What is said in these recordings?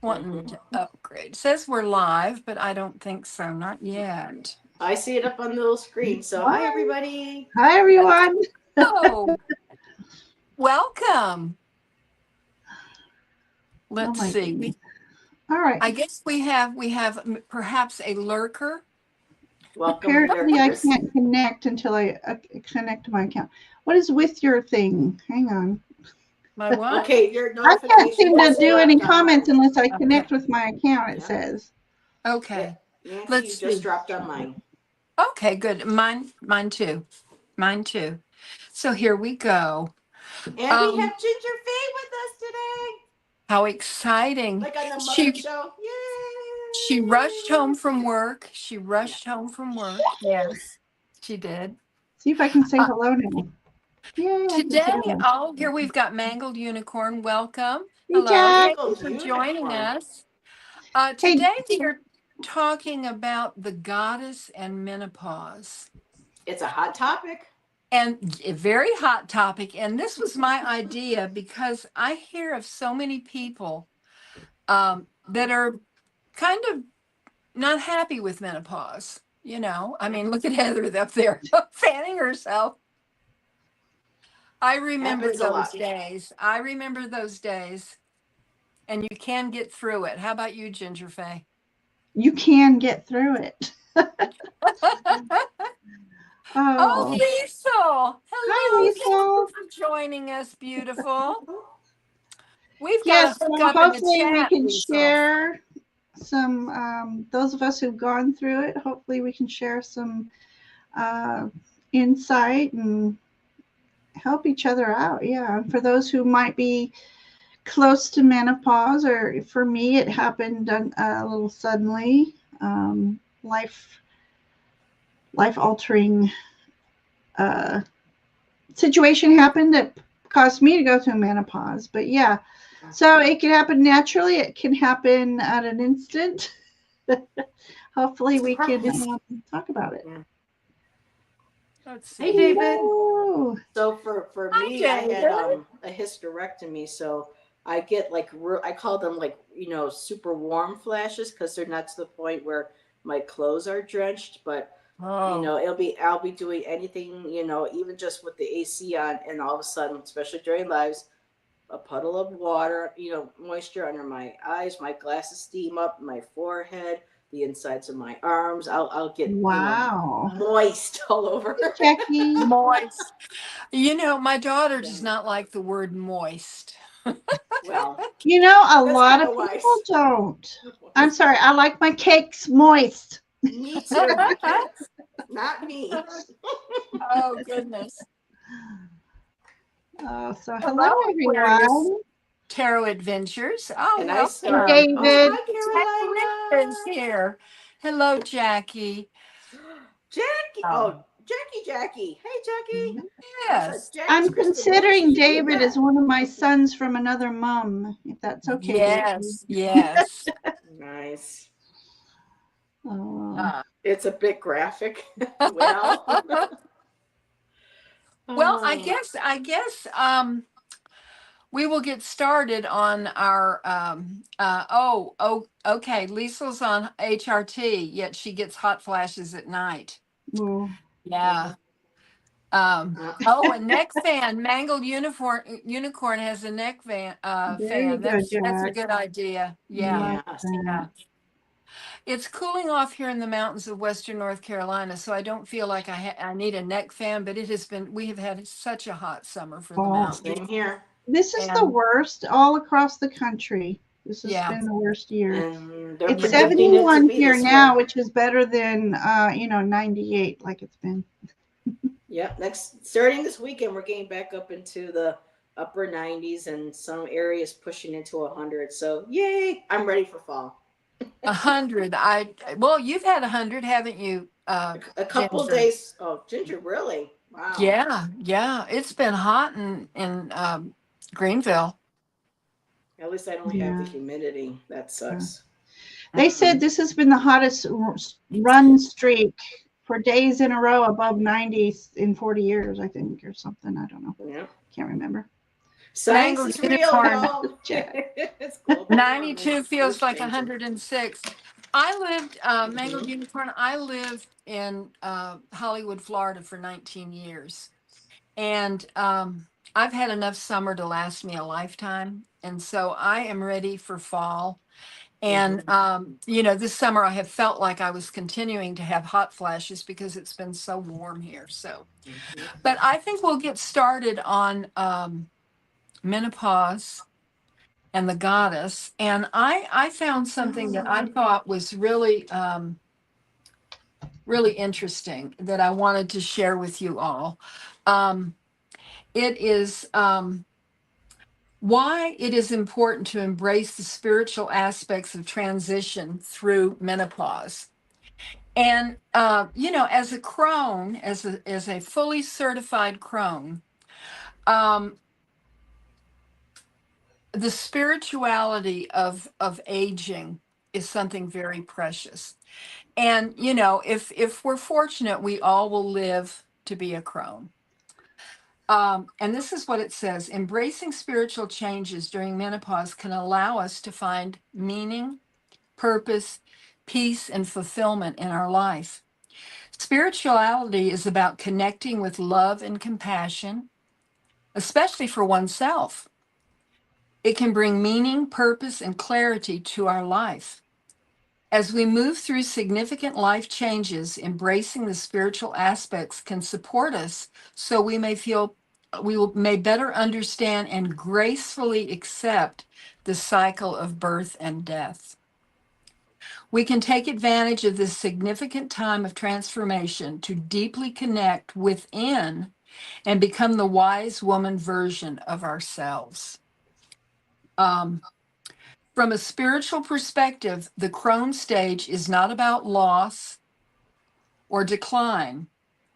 wanting to upgrade. It says we're live, but I don't think so. Not yet. I see it up on the little screen. So hi, Hi. everybody. Hi, everyone. Oh, welcome. Oh Let's my see. goodness. All right. I guess we have perhaps a lurker. Welcome, Apparently, I lurkers. can't connect until I connect to my account. What is with your thing? Hang on. My what? Okay, your I can't notification seem to just do any dropped on comments mine. unless I Okay. connect with my account, it Yeah. says. Okay. Nancy, Let's you just see. dropped on mine. Okay, good. Mine too. Mine too. So here we go. And we Um, have Ginger Faye with us today. how exciting. Like on the Muppet She Show. she rushed Yay! home from work. She Yeah. rushed home from work. Yes, she did. See if I can say Uh, hello now. Yay, I can say today, hello. oh, here we've got Mangled Unicorn. Welcome. Hey, Hello. Jack. Thank you Mangled for joining unicorn. us. Hey, Today we are talking about the goddess and menopause. It's a hot topic. And a very hot topic. And this was my idea because I hear of so many people that are kind of not happy with menopause. You know, I mean, look at Heather up there fanning herself. I remember Happens a those lot. days. I remember those days. And you can get through it. How about you, Ginger Faye? you can get through it. Oh, Oh, Liesel. hi, Hello. Thank you Lisa. for joining us, beautiful. We've got Yes, to hook so up in the hopefully we chat, can Liesel. share some, those of us who've gone through it, hopefully we can share some uh, insight and help each other out. Yeah, and for those who might be close to menopause, or for me, it happened a little suddenly. Life altering uh, situation happened that caused me to go through menopause. But yeah, so it can happen naturally. It can happen at an instant. Hopefully, we can talk about it. Yeah. Let's Hey, see. David. Hello. So for Hi, me, I had David. a hysterectomy, so I get like I call them like super warm flashes because they're not to the point where my clothes are drenched, but Oh, I'll be doing anything even just with the AC on, and all of a sudden, especially during lives, a puddle of water, moisture under my eyes, my glasses steam up, my forehead, the insides of my arms. I'll get Wow. moist all over. Jackie. moist. You know, my daughter Yeah. does not like the word moist. Well, A that's lot kind of of people wise. don't. I'm sorry. I like my cakes moist. Me too. My cats, not me. Oh, goodness. So hello, Hello, Aquarius everyone. Tarot Adventures. Oh, And I Hey, start. welcome. Oh, David. hi, Jackie is here. Hello, Jackie. Carolina. Jackie. Oh, Oh, Jackie. Hey, Jackie. I said yes. Jackie's I'm Kristen Nancy. considering She did David as that. one of my sons from another mom, if that's okay, David. Yes, yes. Nice. Oh, Uh, It's a bit graphic. Well. well, Oh. we will get started on our okay. Liesel's on HRT, yet she gets hot flashes at night. well, Yeah. Uh, Oh, a neck fan. Mangled unicorn has a neck there you fan. go, That's a Jack. good idea. I Yeah. like yes. that. Yeah. It's cooling off here in the mountains of Western North Carolina, so I don't feel like I need a neck fan, but we have had such a hot summer for the Oh, mountains. Same here. this is the And worst all across the country. This has yeah. been the worst year. And they're It's Yeah. predicting it to 71 be here this way. now, which is better than 98 like it's been. Yep. Starting this weekend, we're getting back up into the upper 90s and some areas pushing into 100. So, yay! I'm ready for fall. 100. Well, you've had 100, haven't you, A couple of Ginger? days. Oh, Ginger, really? Wow. Yeah, yeah. It's been hot in Greenville. At least I don't have the Yeah. humidity. That sucks. They said this has been the hottest run streak for days in a row above 90 in 40 years, I think, or something. I don't know. Yeah. Can't remember. Science Mango is real, unicorn. y'all. Jack. It's global warming. 92 feels Earth's like changing. 106. I lived, Mango Hmm. Unicorn, I lived in Hollywood, Florida for 19 years. And I've had enough summer to last me a lifetime. And so I am ready for fall. And, Hmm. this summer I have felt like I was continuing to have hot flashes because it's been so warm here. So, Hmm. but I think we'll get started on menopause and the goddess. And I found something that I thought was really, really interesting that I wanted to share with you all. Um, it is why it is important to embrace the spiritual aspects of transition through menopause. And as a crone, as a fully certified crone, um, the spirituality of aging is something very precious. And if we're fortunate, we all will live to be a crone. And this is what it says: embracing spiritual changes during menopause can allow us to find meaning, purpose, peace, and fulfillment in our life. Spirituality is about connecting with love and compassion, especially for oneself. It can bring meaning, purpose, and clarity to our life. As we move through significant life changes, embracing the spiritual aspects can support us so we may better understand and gracefully accept the cycle of birth and death. We can take advantage of this significant time of transformation to deeply connect within and become the wise woman version of ourselves. Um, from a spiritual perspective, the crone stage is not about loss or decline.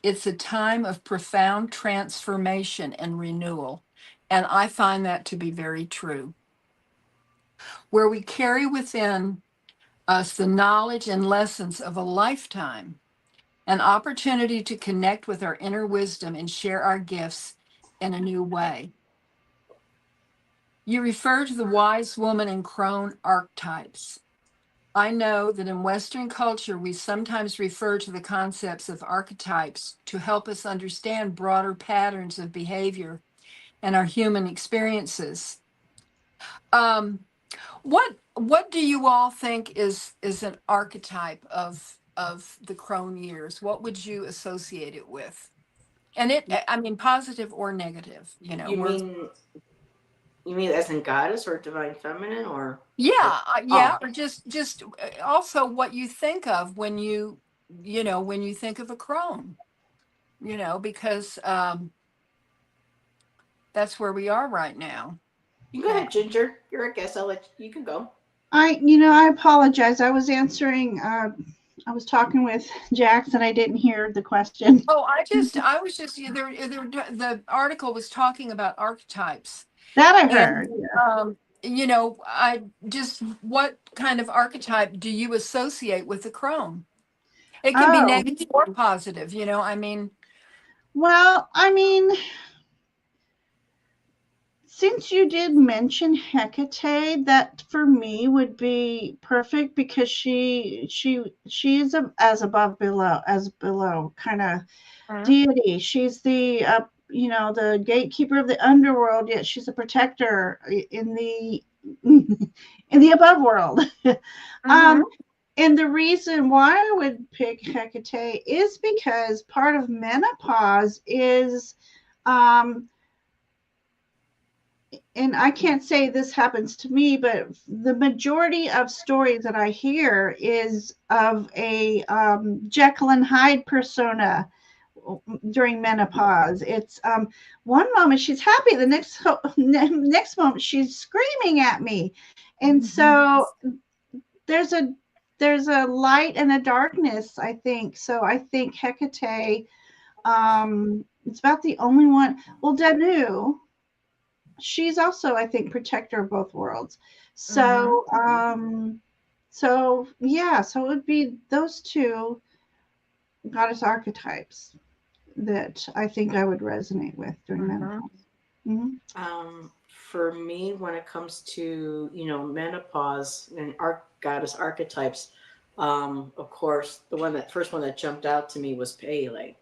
It's a time of profound transformation and renewal. And I find that to be very true, where we carry within us the knowledge and lessons of a lifetime, an opportunity to connect with our inner wisdom and share our gifts in a new way. You refer to the wise woman and crone archetypes. I know that in Western culture, we sometimes refer to the concepts of archetypes to help us understand broader patterns of behavior and our human experiences. Um, what do you all think is an archetype of the crone years? What would you associate it with? And I mean, positive or negative, You mean you mean as in goddess or divine feminine or yeah, oh, or just also what you think of when you think of a crone, because that's where we are right now. you go And ahead, Ginger. You're a guest. I'll let you can go. I apologize. I was answering. I was talking with Jax, and I didn't hear the question. oh, I was just the article was talking about archetypes. That I And, heard. I just, what kind of archetype do you associate with the crone? It can be Oh, negative or positive, I mean, well, I mean, since you did mention Hecate, that for me would be perfect because she is as above below as below kind of mhm, deity. She's the gatekeeper of the underworld, yet she's a protector in the in the above world. mhm, um, and the reason why I would pick Hecate is because part of menopause is um, and I can't say this happens to me, but the majority of stories that I hear is of a Jekyll and Hyde persona during menopause. It's one moment she's happy, the next moment she's screaming at me, and mhm, so there's a there's a light and a darkness. I think so. I think Hecate. It's about the only one. Well, Danu, she's also, I think, protector of both worlds. mhm, So yeah, so it would be those two goddess archetypes that I think I would resonate with during mhm. menopause. Hmm. Um, for me, when it comes to, menopause and goddess archetypes, of course, first one that jumped out to me was Pele,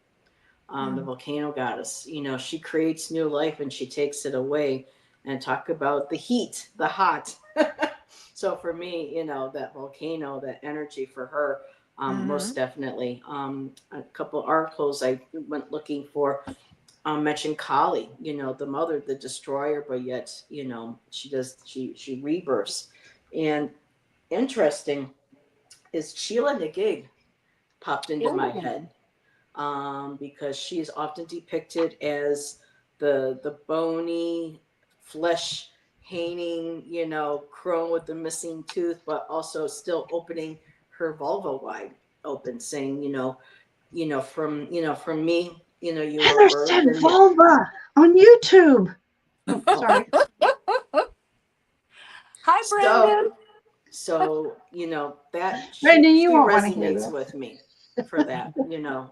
the volcano goddess. She creates new life and she takes it away. And talk about the heat, the hot. So for me, that volcano, that energy for her, most definitely. A couple articles I went looking for mentioned Kali, the mother, the destroyer, but yet, she rebirths. And interesting is Sheila Nagig popped into my Oh. head, because she is often depicted as the bony, flesh hanging, crone with the missing tooth, but also still opening her vulva wide open, saying, from me, you were Heather birthed, said and yet. vulva on YouTube. Oh, Oh, sorry. Hi, so Brendan. that Brandon, you she won't want to hear resonates this. with me for that,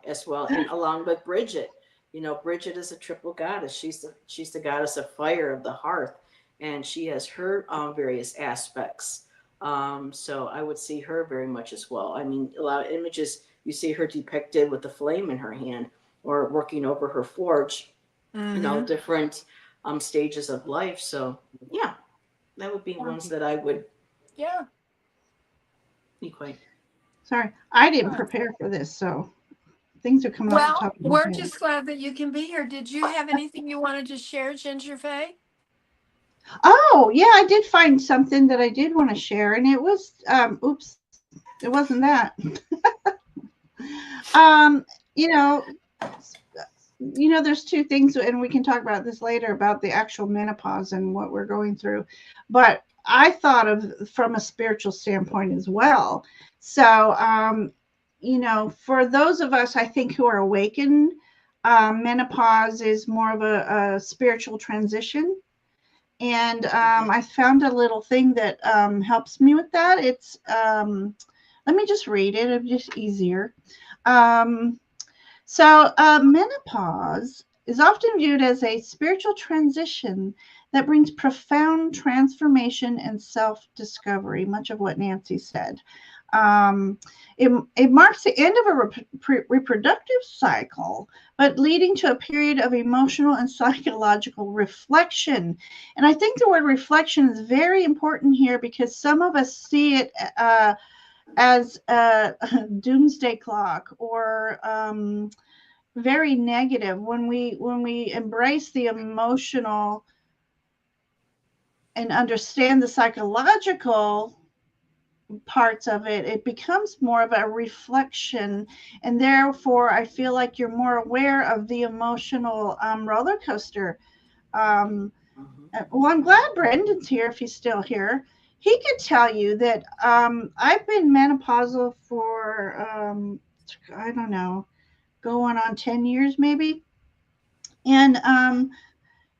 as well. And along with Bridget, Bridget is a triple goddess. She's the goddess of fire, of the hearth, and she has her various aspects. So I would see her very much as well. I mean, a lot of images you see her depicted with the flame in her hand or working over her forge, different stages of life. So yeah, that would be ones that I would Yeah. equate. Sorry, I didn't prepare for this, so things are coming off the Well, top of my we're head. just glad that you can be here. Did you have anything you wanted to share, Ginger Faye? Oh, yeah, I did find something that I did want to share, and it was, oops, it wasn't that. um, you know, there's two things, and we can talk about this later about the actual menopause and what we're going through. But I thought of from a spiritual standpoint as well. So, for those of us, I think, who are awakened, menopause is more of a spiritual transition. And I found a little thing that helps me with that. Let me just read it, it's just easier. Um, menopause is often viewed as a spiritual transition that brings profound transformation and self discovery, much of what Nancy said. Um, it marks the end of a reproductive cycle, but leading to a period of emotional and psychological reflection. And I think the word reflection is very important here because some of us see it as a doomsday clock or very negative. When we embrace the emotional and understand the psychological parts of it, it becomes more of a reflection, and therefore I feel like you're more aware of the emotional roller coaster. Well, I'm glad Brendan's here if he's still here. He could tell you that I've been menopausal for I don't know, going on 10 years maybe. And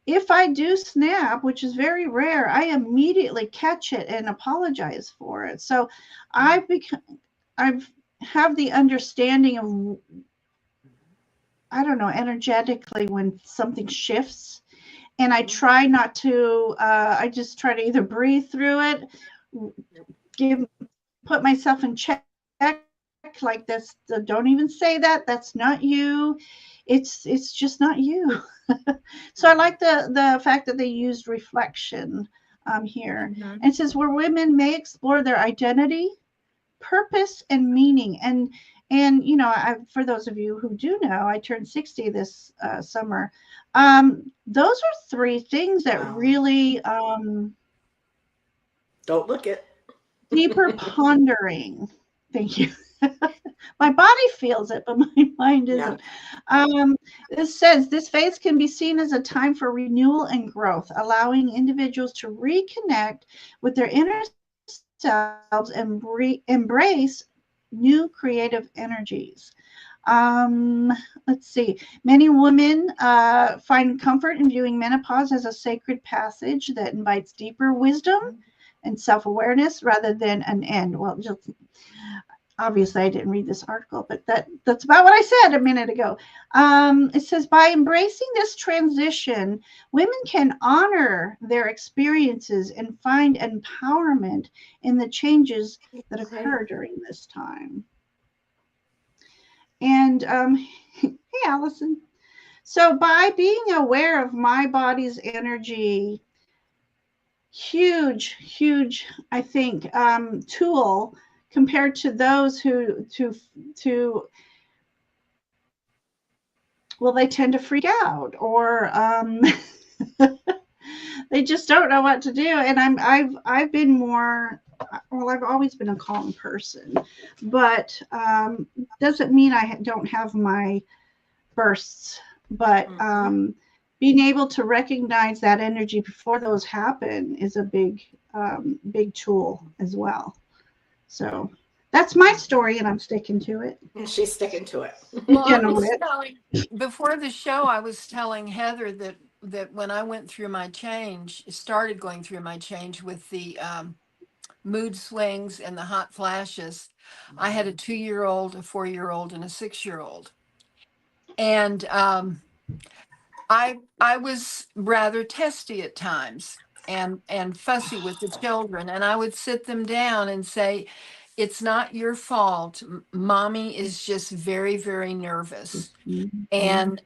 if I do snap, which is very rare, I immediately catch it and apologize for it. So I've have the understanding of, I don't know, energetically when something shifts, and I try not to. I just try to either breathe through it, give put myself in check, like this. Don't even say that. That's not you. It's just not you. So I like the fact that they used reflection here. And it says where women may explore their identity, purpose, and meaning. And for those of you who do know, I turned 60 this summer. Those are three things that Wow. really Don't look it. deeper pondering. Thank you. My body feels it, but my mind Yeah. isn't. This says this phase can be seen as a time for renewal and growth, allowing individuals to reconnect with their inner selves and embrace new creative energies. Um, let's see. Many women find comfort in viewing menopause as a sacred passage that invites deeper wisdom and self-awareness rather than an end. Well, just obviously I didn't read this article, but that's about what I said a minute ago. It says by embracing this transition, women can honor their experiences and find empowerment in the changes that Okay. occur during this time. And hey, Allison. So by being aware of my body's energy, huge, I think, tool compared to those who to well, they tend to freak out or they just don't know what to do. And I've been more, well, I've always been a calm person, but doesn't mean I don't have my bursts. But being able to recognize that energy before those happen is a big tool as well. So that's my story, and I'm sticking to it. And she's sticking to it. Well, I You know was it. telling before the show, I was telling Heather that when I went through my change, started going through my change with the mood swings and the hot flashes, I had a 2 year old, a 4 year old, and a 6 year old, and I was rather testy at times and fussy with the children, and I would sit them down and say, "It's not your fault. Mommy is just very nervous." And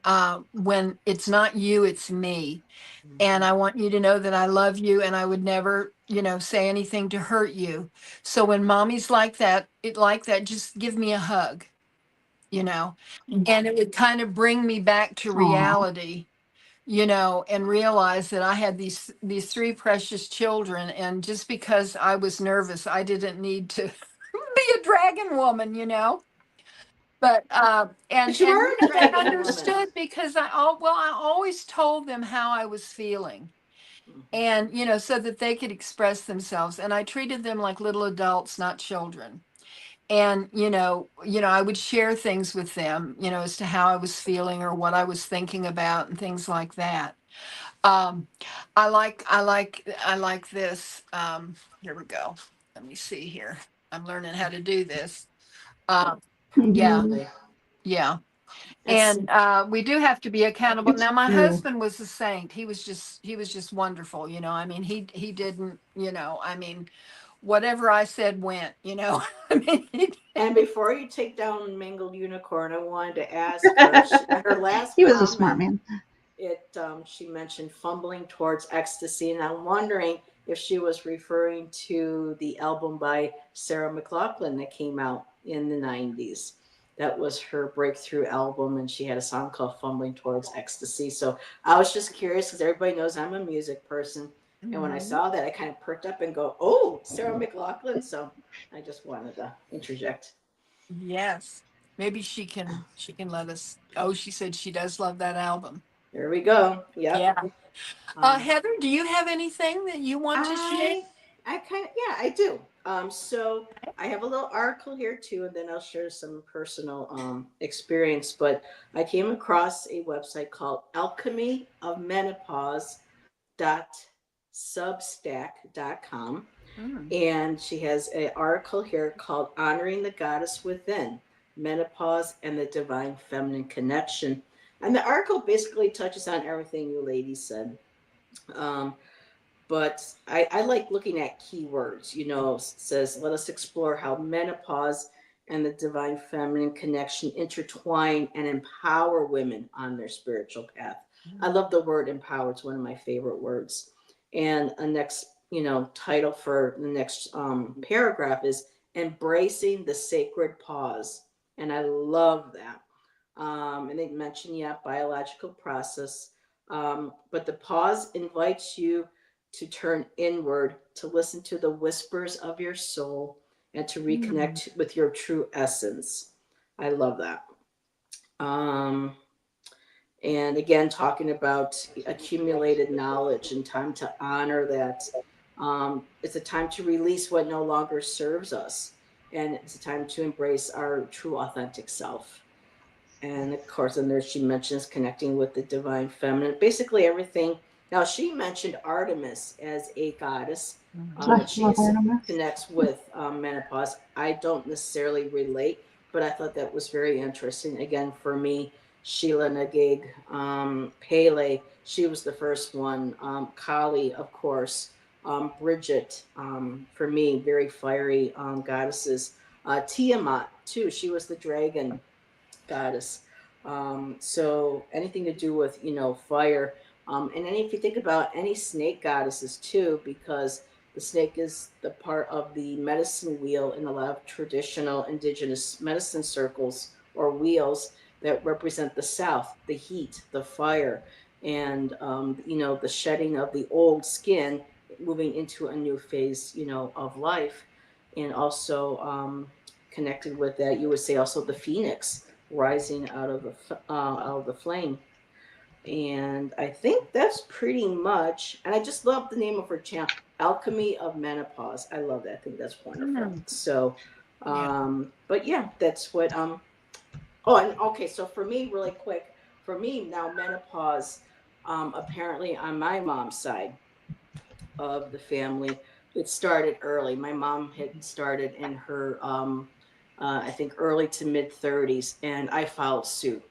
when it's not you, it's me. And I want you to know that I love you and I would never, say anything to hurt you. So when mommy's like that, just give me a hug, you know, and it would kind of bring me back to Aw. reality, and realize that I had these three precious children. And just because I was nervous, I didn't need to be a dragon woman. But and But you and are a they dragon woman. understood because I always told them how I was feeling, and so that they could express themselves, and I treated them like little adults, not children. And I would share things with them, as to how I was feeling or what I was thinking about and things like that. um I like this. Here we go. Let me see here. I'm learning how to do this. um yeah, Mm-hmm. Absolutely. yeah. It's And we do have to be accountable. It's Now, my true. husband was a saint. He was just wonderful. I mean, he didn't. I mean, whatever I said went. I mean, and before you take down Mangled Unicorn, I wanted to ask her. Her last He was a smart comment, man. she mentioned fumbling towards ecstasy, and I'm wondering if she was referring to the album by Sarah McLachlan that came out in the '90s. That was her breakthrough album, and she had a song called "Fumbling Towards Ecstasy." So I was just curious because everybody knows I'm a music person, and when I Mhm. saw that, I kind of perked up and go, "Oh, Sarah McLachlan!" So I just wanted to interject. Yes, maybe she can let us. Oh, she said she does love that album. There we go. Yep. Yeah. Um, Heather, do you have anything that you want to share? I I kind of, yeah, I do. So I have a little article here too, and then I'll share some personal experience. But I came across a website called Alchemy of Menopause dot substack.com, Mm. and she has an article here called Honoring the Goddess Within: Menopause and the Divine Feminine Connection. And the article basically touches on everything you ladies said. Um, but I like looking at keywords. Says, let us explore how menopause and the divine feminine connection intertwine and empower women on their spiritual path. I love the word empower. It's one of my favorite words. And a next, title for the next paragraph is embracing the sacred pause. And I love that. And they mention, yeah, biological process. But the pause invites you to turn inward, to listen to the whispers of your soul, and to Mm. reconnect with your true essence. I love that. Um, and again, talking about accumulated knowledge and time to honor that. It's a time to release what no longer serves us, and it's a time to embrace our true, authentic self. And of course, in there she mentions connecting with the divine feminine, basically everything. Now, she mentioned Artemis as a goddess, But Bless you, Lord, she's Artemis. connects with menopause. I don't necessarily relate, but I thought that was very interesting. Again, for me, Sheila Nagig, Pele, she was the first one. Kali, of course. Bridget, for me, very fiery goddesses. Tiamat, too. She was the dragon goddess. So anything to do with fire, and then if you think about any snake goddesses too, because the snake is the part of the medicine wheel in a lot of traditional indigenous medicine circles or wheels that represent the south, the heat, the fire, and the shedding of the old skin, moving into a new phase, of life, and also connected with that, you would say also the phoenix rising out of the flame. And I think that's pretty much. And I just love the name of her channel, Alchemy of Menopause. I love that. I think that's wonderful. Mm. So, Yeah. but yeah, that's what. Oh, and okay. So for me, really quick, for me now, menopause. Apparently, on my mom's side of the family, it started early. My mom had started in her, I think, early to mid 30s, and I followed suit.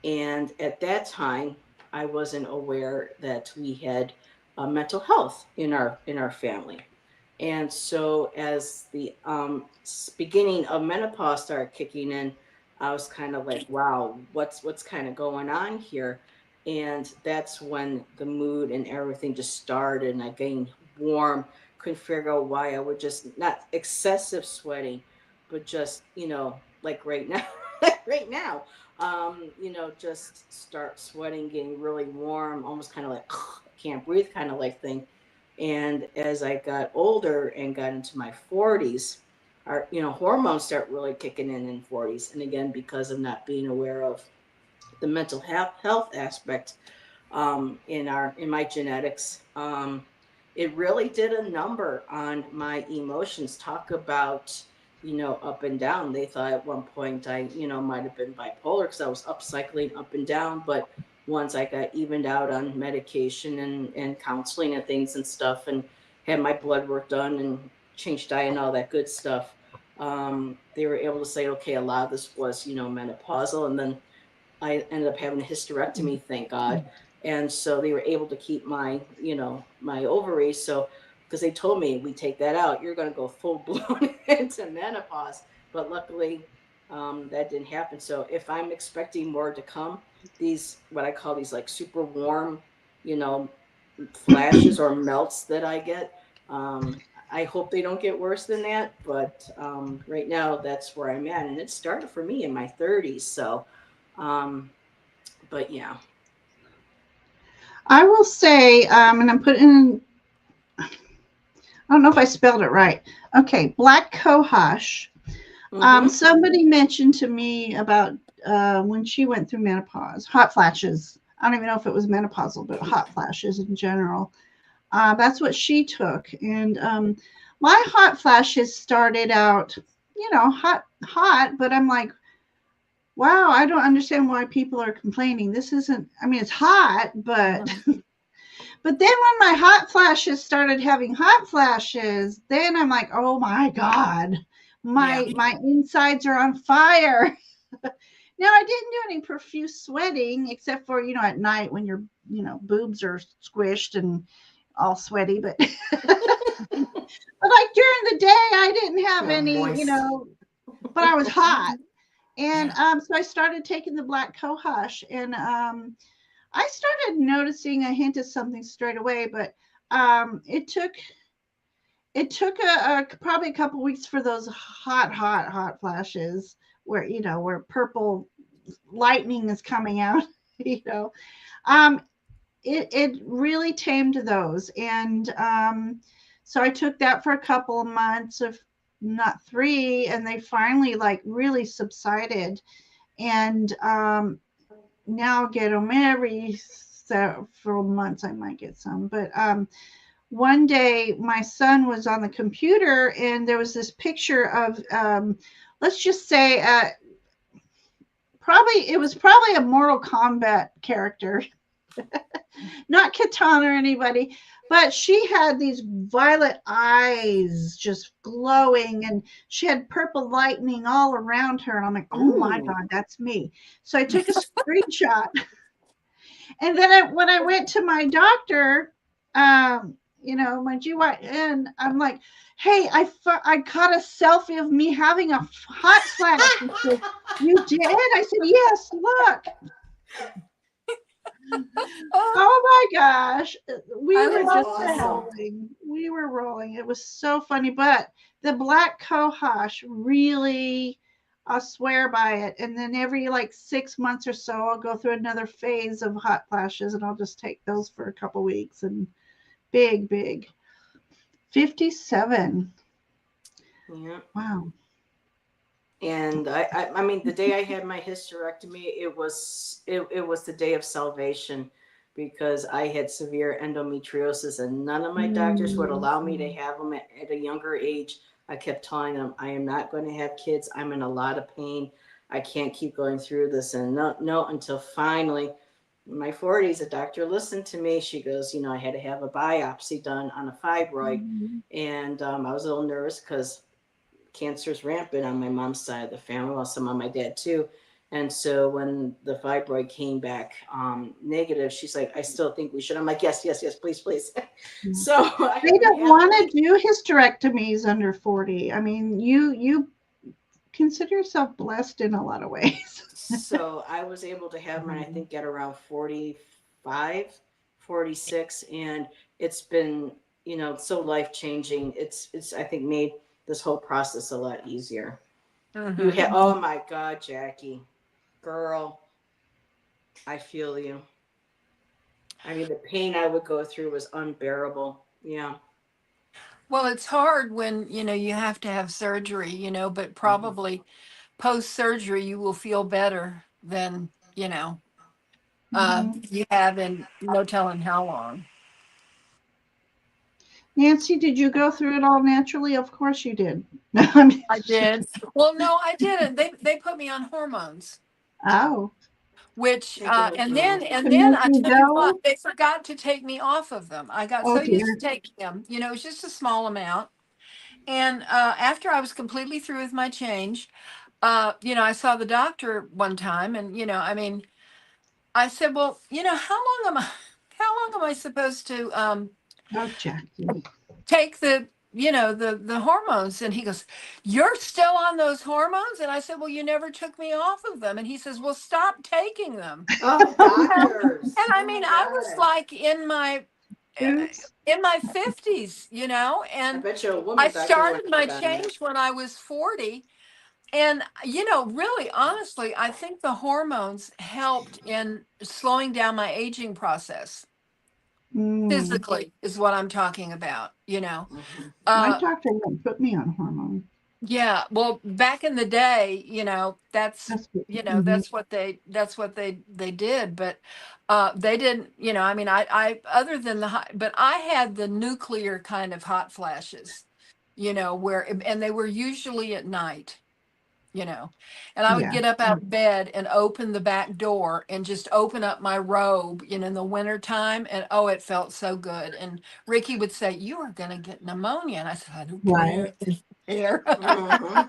And at that time, I wasn't aware that we had mental health in our family. And so, as the beginning of menopause started kicking in, I was kind of like, "Wow, what's kind of going on here?" And that's when the mood and everything just started, and I gained warm. Couldn't figure out why I would just not excessive sweating, but just like right now, right now, just start sweating, getting really warm, almost kind of like I can't breathe kind of like thing. And as I got older and got into my 40s, our hormones start really kicking in 40s. And again, because of not being aware of the mental health aspect in my genetics, it really did a number on my emotions. Talk about up and down. They thought at one point I might have been bipolar because I was up cycling up and down, but once I got evened out on medication and counseling and things and stuff, and had my blood work done and changed diet and all that good stuff, they were able to say, okay, a lot of this was menopausal. And then I ended up having a hysterectomy, thank God. And so they were able to keep my ovaries. So, because they told me, we take that out, you're going to go full blown into menopause. But luckily, that didn't happen. So if I'm expecting more to come, these, what I call these like super warm, you know, flashes or melts that I get, I hope they don't get worse than that. But right now, that's where I'm at. And it started for me in my 30s. So, um, but yeah. I will say, and I'm putting in, I don't know if I spelled it right. Okay, black cohosh. Mm-hmm. Somebody mentioned to me about when she went through menopause, hot flashes. I don't even know if it was menopausal, but hot flashes in general. That's what she took. And my hot flashes started out, hot, but I'm like, wow, I don't understand why people are complaining. This isn't, I mean, it's hot, but but then when my hot flashes started having hot flashes, then I'm like, oh my God, Yeah. my insides are on fire. Now I didn't do any profuse sweating except for, at night when your, boobs are squished and all sweaty, but but like during the day I didn't have Yeah, any, moist. but I was hot. And Yeah. so I started taking the black cohosh, and I started noticing a hint of something straight away, but it took probably a couple weeks for those hot flashes where where purple lightning is coming out. you know, um, it really tamed those, and so I took that for a couple of months, of not three, and they finally like really subsided, and now I'll get them every several months. I might get some, but one day my son was on the computer and there was this picture of let's just say probably a Mortal Kombat character, not Katana or anybody, But she had these violet eyes just glowing, and she had purple lightning all around her. And I'm like, oh my Ooh. God, that's me. So I took a screenshot. And then when I went to my doctor, my GYN, I'm like, hey, I caught a selfie of me having a hot flash. He said, you did? I said, yes, look. Oh my gosh. We I were That's love just that. awesome. rolling. We were rolling. It was so funny. But the black cohosh really, I swear by it. And then every like 6 months or so, I'll go through another phase of hot flashes, and I'll just take those for a couple weeks. And big, big. 57. Yeah. Wow. And I mean, the day I had my hysterectomy, it was the day of salvation, because I had severe endometriosis, and none of my doctors would Mm. allow me to have them at a younger age. I kept telling them, I am not going to have kids. I'm in a lot of pain. I can't keep going through this. And no, no, until finally, in my 40s, a doctor listened to me. She goes, I had to have a biopsy done on a fibroid. Mhm. And I was a little nervous because cancer's rampant on my mom's side of the family, well, some on my dad too. And so when the fibroid came back negative, she's like, I still think we should. I'm like, yes, yes, yes, please, please. Yeah. So I They haven't don't had want one. to do hysterectomies under 40. I mean, you consider yourself blessed in a lot of ways. So I was able to have mine, I Mhm. think, at around 45, 46. And it's been, so life changing. It's, I think, made this whole process a lot easier. You Hmm. had, oh my God, Jackie, girl, I feel you. I mean, the pain I would go through was unbearable. Yeah. Well, it's hard when, you have to have surgery, but Hmm. probably post surgery you will feel better than, Mhm. you have in no telling how long. Nancy, did you go through it all naturally? Of course you did. I mean, I did. Well, no, I didn't. They put me on hormones, oh, which Take them with and me. then to and then make I you tell you what, go. they forgot to take me off of them. I got Oh so used to dear. taking them. It was just a small amount. And after I was completely through with my change, I saw the doctor one time, and I mean, I said, well, how long am I? How long am I supposed to Oh, Jackie. take the hormones? And he goes, you're still on those hormones? And I said, well, you never took me off of them. And he says, well, stop taking them. Oh, And doctors. I Oh mean, my I was God. like uh, Oops. in my 50s, I and bet you a I woman doctor would started my have done that. change when I was 40. And, really, honestly, I think the hormones helped in slowing down my aging process. Mm. Physically is what I'm talking about. Hmm. My Uh, doctor won't put me on hormone. yeah, well, back in the day, that's, That's good. Hmm. that's what they did, but they didn't, I mean, I other than but I had the nuclear kind of hot flashes, where, and they were usually at night. you know. And I would Yeah. get up out of bed and open the back door and just open up my robe, in the winter time. And oh, it felt so good. And Ricky would say, you are going to get pneumonia. And I said, I don't Right. care. I don't care. Hmm.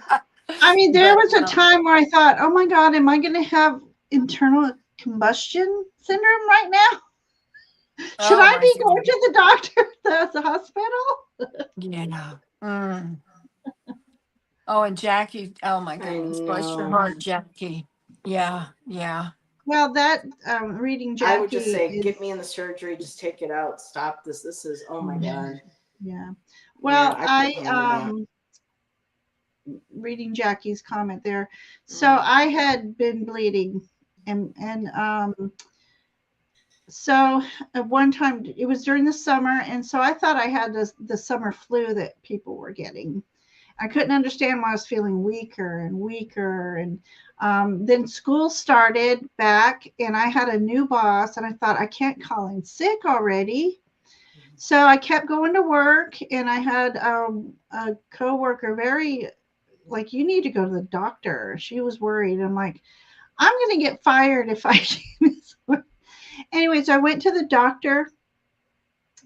I mean, there But was a time where I thought, oh my God, am I going to have internal combustion syndrome right now? Should oh I my be going God. to the doctor, the hospital? Yeah. Mm. Oh, and Jackie. Oh my I goodness. Bless your know. heart, Jackie. Yeah. Yeah. Well, that reading I would just Jackie say, get me in is, the surgery. Just take it out. Stop this. This is, oh my God. yeah. Yeah, Well, I I couldn't handle that. reading Jackie's comment there. So Mm. I had been bleeding, and so at one time it was during the summer, and so I thought I had the summer flu that people were getting. I couldn't understand why I was feeling weaker and weaker, and then school started back, and I had a new boss, and I thought I can't call in sick already. So I kept going to work, and I had a coworker very like, you need to go to the doctor. She was worried. I'm like, I'm going to get fired if I. Anyways, I went to the doctor,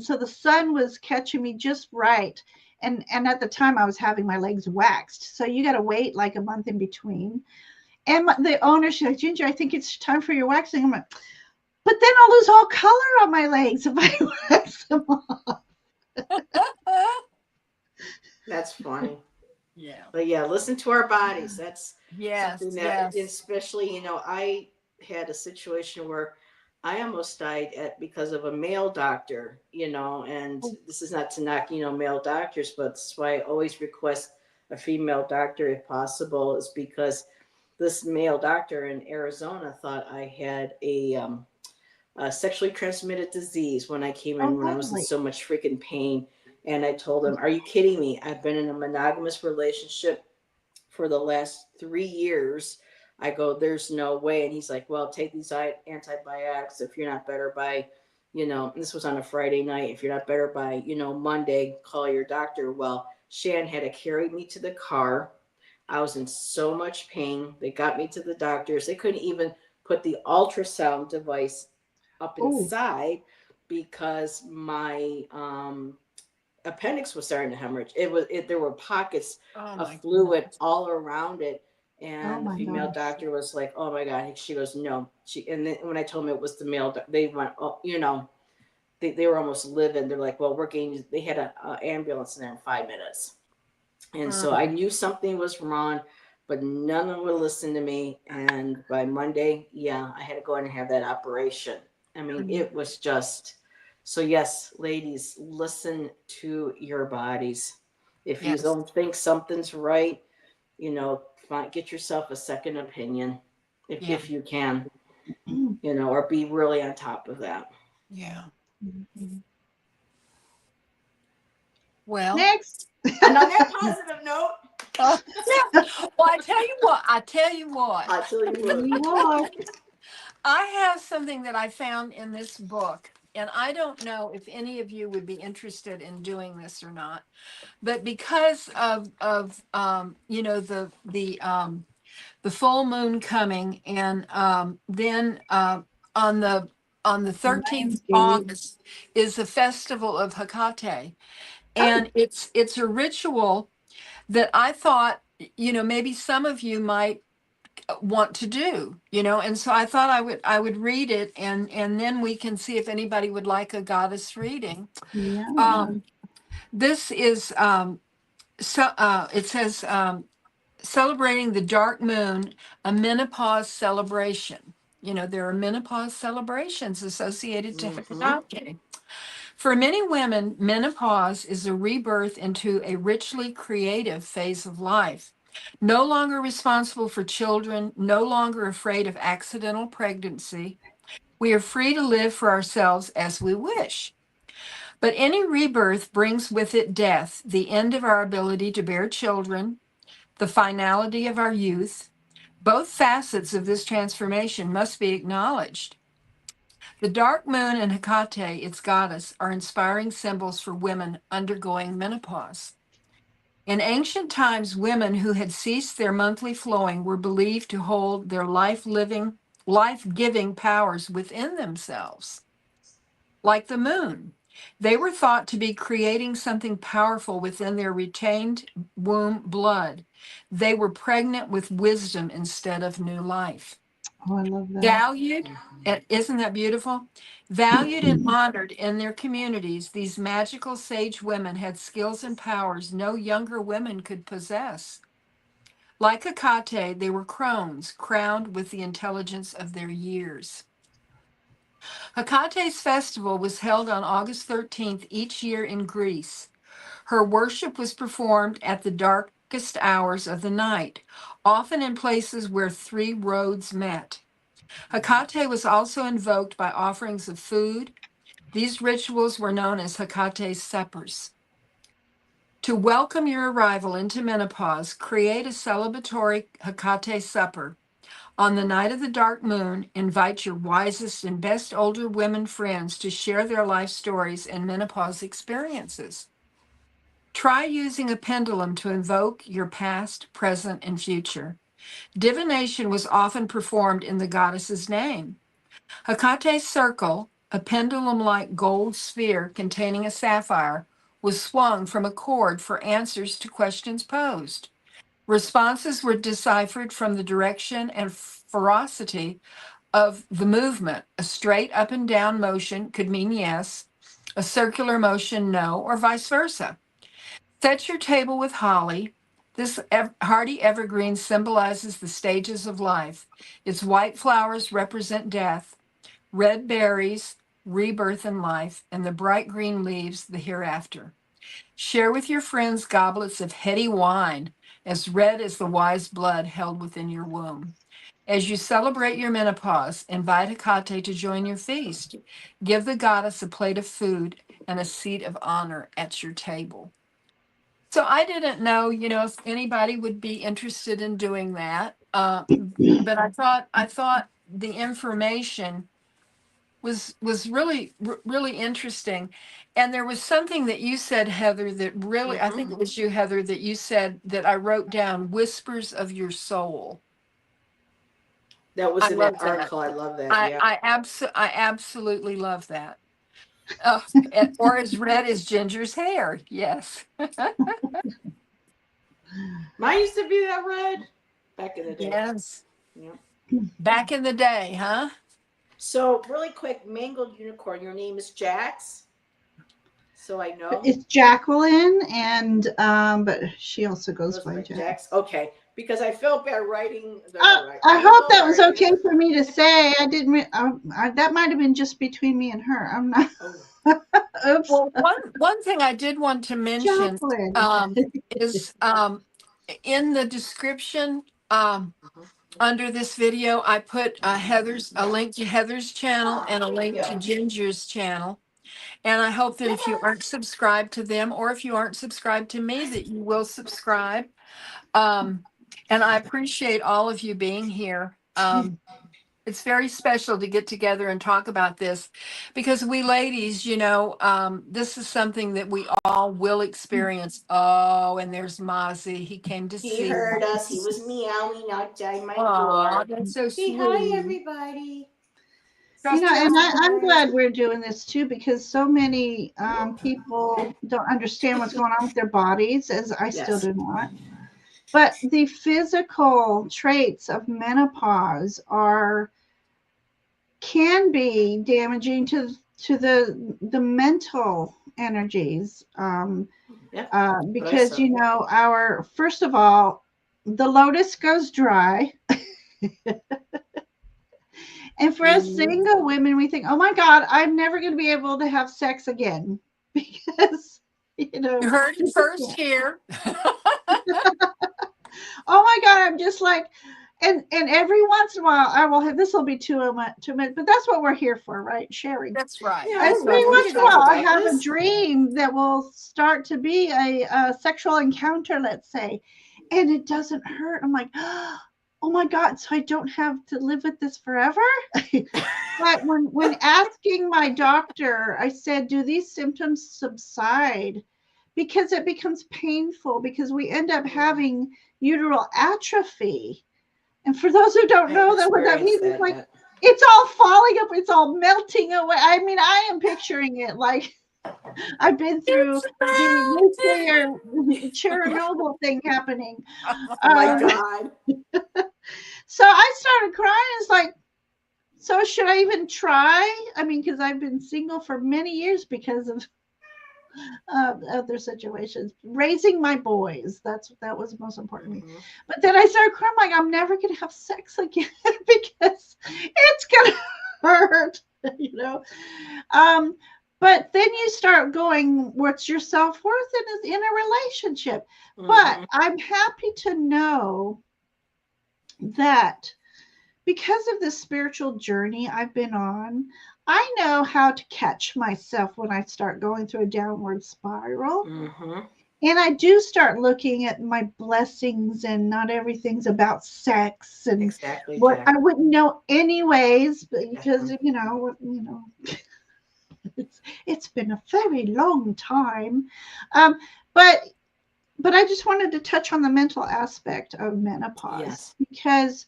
so the sun was catching me just right. And at the time I was having my legs waxed. So you got to wait like a month in between. And the owner, she's like, Ginger, I think it's time for your waxing. I'm like, but then I'll lose all color on my legs if I wax them off. That's funny. Yeah. But yeah, listen to our bodies. That's Yes, something that, yes. especially, I had a situation where I almost died because of a male doctor, and Oh, this is not to knock, male doctors, but that's why I always request a female doctor if possible, is because this male doctor in Arizona thought I had a sexually transmitted disease when I came oh, in, when I was in lovely. so much freaking pain. And I told him, "Are you kidding me? I've been in a monogamous relationship for the last 3 years." I go, "There's no way." And he's like, "Well, take these antibiotics. If you're not better by, this was on a Friday night. If you're not better by, Monday, call your doctor." Well, Shan had to carry me to the car. I was in so much pain. They got me to the doctors. They couldn't even put the ultrasound device up Oh, inside because my appendix was starting to hemorrhage. There were pockets Oh of my fluid goodness. all around it. oh And the my female gosh. doctor was like, "Oh my God." She goes, "No." And then when I told them it was the male, they went, "Oh, they were almost livid." They're like, "Well, we're getting," they had a ambulance in there in 5 minutes. And so I Mm, knew something was wrong, but none of them would listen to me. And by Monday, yeah, I had to go in and have that operation. I mean, mm, it was just so. Yes, ladies, listen to your bodies. If you yes. don't think something's right, get yourself a second opinion Yeah. if you can, or be really on top of that. Yeah. Well, Next. And on that positive note, yeah. Well, I tell you what, I tell you what, I tell you what. You are. I have something that I found in this book, and I don't know if any of you would be interested in doing this or not, but because of the full moon coming, and then on the on the 13th of Lionsgate. August is the festival of Hecate, Oh, and it's a ritual that I thought, maybe some of you might want to do, and so I thought I would read it, and then we can see if anybody would like a goddess reading. yeah. um this is it says, celebrating the dark moon, a menopause celebration. There are menopause celebrations associated to Mm-hmm. Hecate. For many women, menopause is a rebirth into a richly creative phase of life. No longer responsible for children, no longer afraid of accidental pregnancy, we are free to live for ourselves as we wish. But any rebirth brings with it death, the end of our ability to bear children, the finality of our youth. Both facets of this transformation must be acknowledged. The dark moon and Hecate, its goddess, are inspiring symbols for women undergoing menopause. In ancient times, women who had ceased their monthly flowing were believed to hold their life-giving powers within themselves. Like the moon, they were thought to be creating something powerful within their retained womb blood. They were pregnant with wisdom instead of new life. Oh, I love that. Valued, and isn't that beautiful? Valued and honored in their communities, these magical sage women had skills and powers no younger women could possess. Like Hecate, they were crones, crowned with the intelligence of their years. Hecate's festival was held on August 13th each year in Greece. Her worship was performed at the darkest hours of the night, often in places where three roads met. Hecate was also invoked by offerings of food. These rituals were known as Hecate's suppers. To welcome your arrival into menopause, create a celebratory Hecate supper. On the night of the dark moon, invite your wisest and best older women friends to share their life stories and menopause experiences. Try using a pendulum to invoke your past, present, and future. Divination was often performed in the goddess's name. Hecate's circle, A pendulum-like gold sphere containing a sapphire was swung from a cord for answers to questions posed. Responses were deciphered from the direction and ferocity of the movement. A straight up and down motion could mean yes, a circular motion no, or vice versa. Set your table with holly. This hardy evergreen symbolizes the stages of life. Its white flowers represent death, red berries, rebirth in life, and the bright green leaves, the hereafter. Share with your friends goblets of heady wine, as red as the wise blood held within your womb. As you celebrate your menopause, invite Hecate to join your feast. Give the goddess a plate of food and a seat of honor at your table. So I didn't know, if anybody would be interested in doing that. But I thought the information was really interesting. And there was something that you said, Heather, that really, I think it was you, Heather, that you said that I wrote down, whispers of your soul. That was I in love that that. article. I love that. I Yeah. I absolutely love that. Oh, or as red as Ginger's hair. Yes. Mine used to be that red back in the day. Yes. Yeah. Back in the day, huh? So really quick, mangled unicorn. Your name is Jax. So I know. It's Jacqueline, and but she also goes by Jack. Jax. Okay, because I felt bad writing. I hope that was okay for me to say. I didn't. That might have been just between me and her. I'm not. Oh. Oops. Well, one thing I did want to mention Jacqueline. is in the description under this video, I put a link to Heather's channel and a link to Ginger's channel. And I hope that if you aren't subscribed to them, or if you aren't subscribed to me, that you will subscribe. And I appreciate all of you being here. It's very special to get together and talk about this, because we ladies, this is something that we all will experience. Oh, and there's Mozzie. He came to see. He heard us. He was meowing outside my Aw, door. that's so Say sweet. hi, everybody. And I'm Hi. glad we're doing this too, because so many people don't understand what's going on with their bodies, as I still do not. But the physical traits of menopause can be damaging to the mental energies, because our, first of all, the lotus goes dry. And for us single women, we think, oh my God, I'm never going to be able to have sex again, because, You heard it first here. Oh my God, I'm just like, and every once in a while I will have, this will be too much, but that's what we're here for, right? Sharing. That's right. Yeah, Every once in a while I have a dream that will start to be a sexual encounter, let's say, and it doesn't hurt. I'm like, oh my God, so I don't have to live with this forever? But when asking my doctor, I said, do these symptoms subside? Because it becomes painful, because we end up having uteral atrophy. And for those who don't know what that means, it's like it's all falling up, it's all melting away. I mean, I am picturing it like I've been through the nuclear Chernobyl thing happening. Oh my God. So I started crying. It's like, so should I even try? I mean, because I've been single for many years because of other situations, raising my boys. That was most important to me. But then I started crying, like, I'm never going to have sex again because it's going to hurt, But then you start going, what's your self-worth in a relationship? But I'm happy to know that because of the spiritual journey I've been on, I know how to catch myself when I start going through a downward spiral. And I do start looking at my blessings, and not everything's about sex and what I wouldn't know anyways, because it's been a very long time. But I just wanted to touch on the mental aspect of menopause, because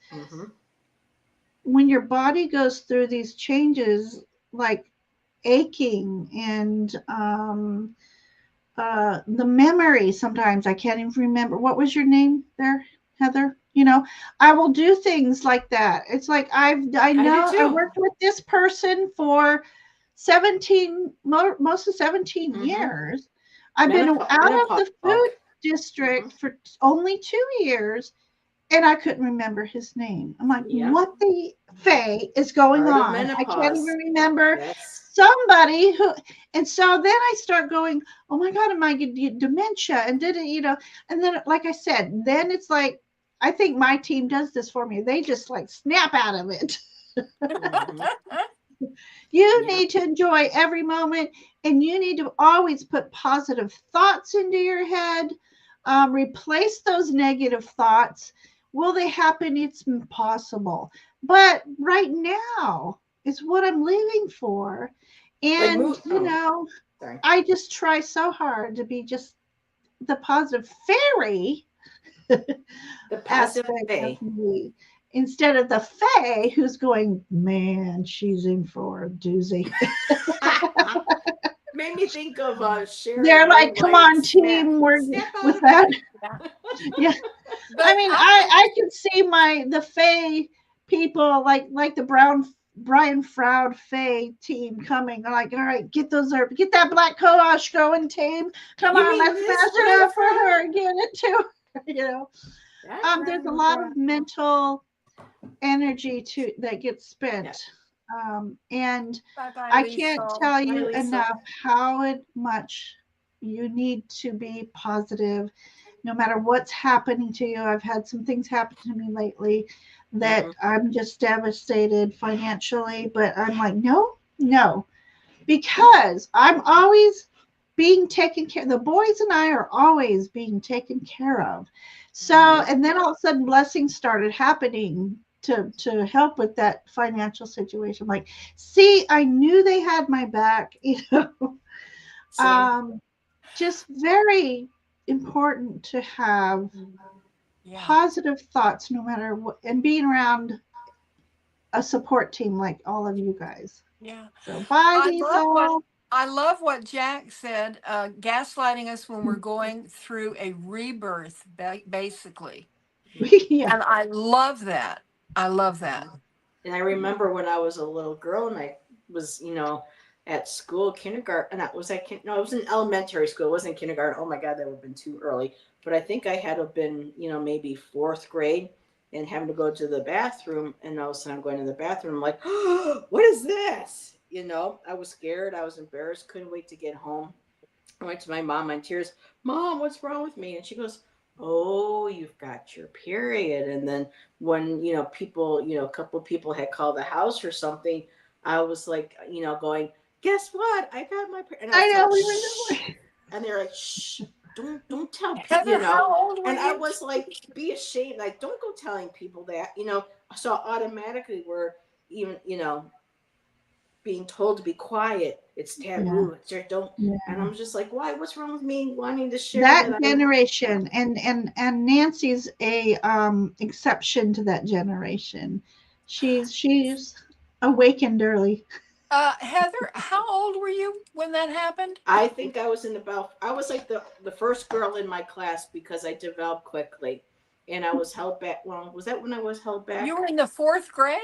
when your body goes through these changes, like aching and the memory. Sometimes I can't even remember. What was your name there, Heather? You know, I will do things like that. It's like I I do know I too. worked with this person for 17, most of 17 Mm-hmm. years. I've been out of Menopause the bug. food Mm-hmm. district for only 2 years, and I couldn't remember his name. I'm like, Yeah. what the Faye is going Part of on? I can't even menopause. remember Yes. somebody who, and so then I start going, oh my God, am I going to get dementia? And did it, and then, like I said, then it's like, I think my team does this for me. They just like snap out of it. Mm-hmm. You Yeah. need to enjoy every moment, and you need to always put positive thoughts into your head. Replace those negative thoughts. Will they happen? It's impossible. But right now is what I'm living for. Like And, mood. Oh, sorry. I just try so hard to be just the positive fairy The positive aspect of way. me instead of the fae who's going, man, she's in for a doozy. Made me think of Sherry They're like, come Moonlight. on, Snap. team, we're Snap out with of that. it. Yeah. Yeah. I But mean, I think, I can see the Fae people like the Brian Froud Fae team coming. Like, all right, get that black coash going, team. Come You on, mean let's this smash it Brian up for Froud? her. Get it to her, That There's a Brian lot Froud. of mental energy that gets Yeah. spent. And bye bye, I can't Lisa. tell Bye, you Lisa. enough how much you need to be positive no matter what's happening to you. I've had some things happen to me lately Mm-hmm. that I'm just devastated financially, but I'm like, no, no, because I'm always being taken care. The boys and I are always being taken care of. So, Mm-hmm. and then all of a sudden blessings started happening to help with that financial situation. Like, see, I knew they had my back, Same. um, just very important to have Yeah. positive thoughts no matter what, and being around a support team like all of you guys. Yeah. So bye, I love what Lisa. I love what Jack said, gaslighting us when we're going through a rebirth, basically. Yeah. And I love that. I love that. And I remember when I was a little girl and I was, at school, kindergarten, and I was at, no, I was in elementary school. It wasn't kindergarten. Oh my God, that would have been too early. But I think I had to have been, maybe fourth grade and having to go to the bathroom. And all of a sudden I'm going to the bathroom. I'm like, oh, what is this? I was scared. I was embarrassed. Couldn't wait to get home. I went to my mom in tears. Mom, what's wrong with me? And she goes, oh, you've got your period. And then when, people, a couple of people had called the house or something, I was like, going, guess what? I got my period. And I was I know telling, we shh. remember. And they're like, shh, don't tell Heather, people. how old were And I you? was like, be ashamed. Like, don't go telling people that. So automatically we're even, being told to be quiet. It's Yeah, taboo. Don't. yeah. And I'm just like, why? What's wrong with me wanting to share That that I'm? generation, and Nancy's a exception to that generation. She's awakened early. Heather, how old were you when that happened? I think I was I was like the first girl in my class because I developed quickly, and I was held back. Well, was that when I was held You back? were in the fourth grade?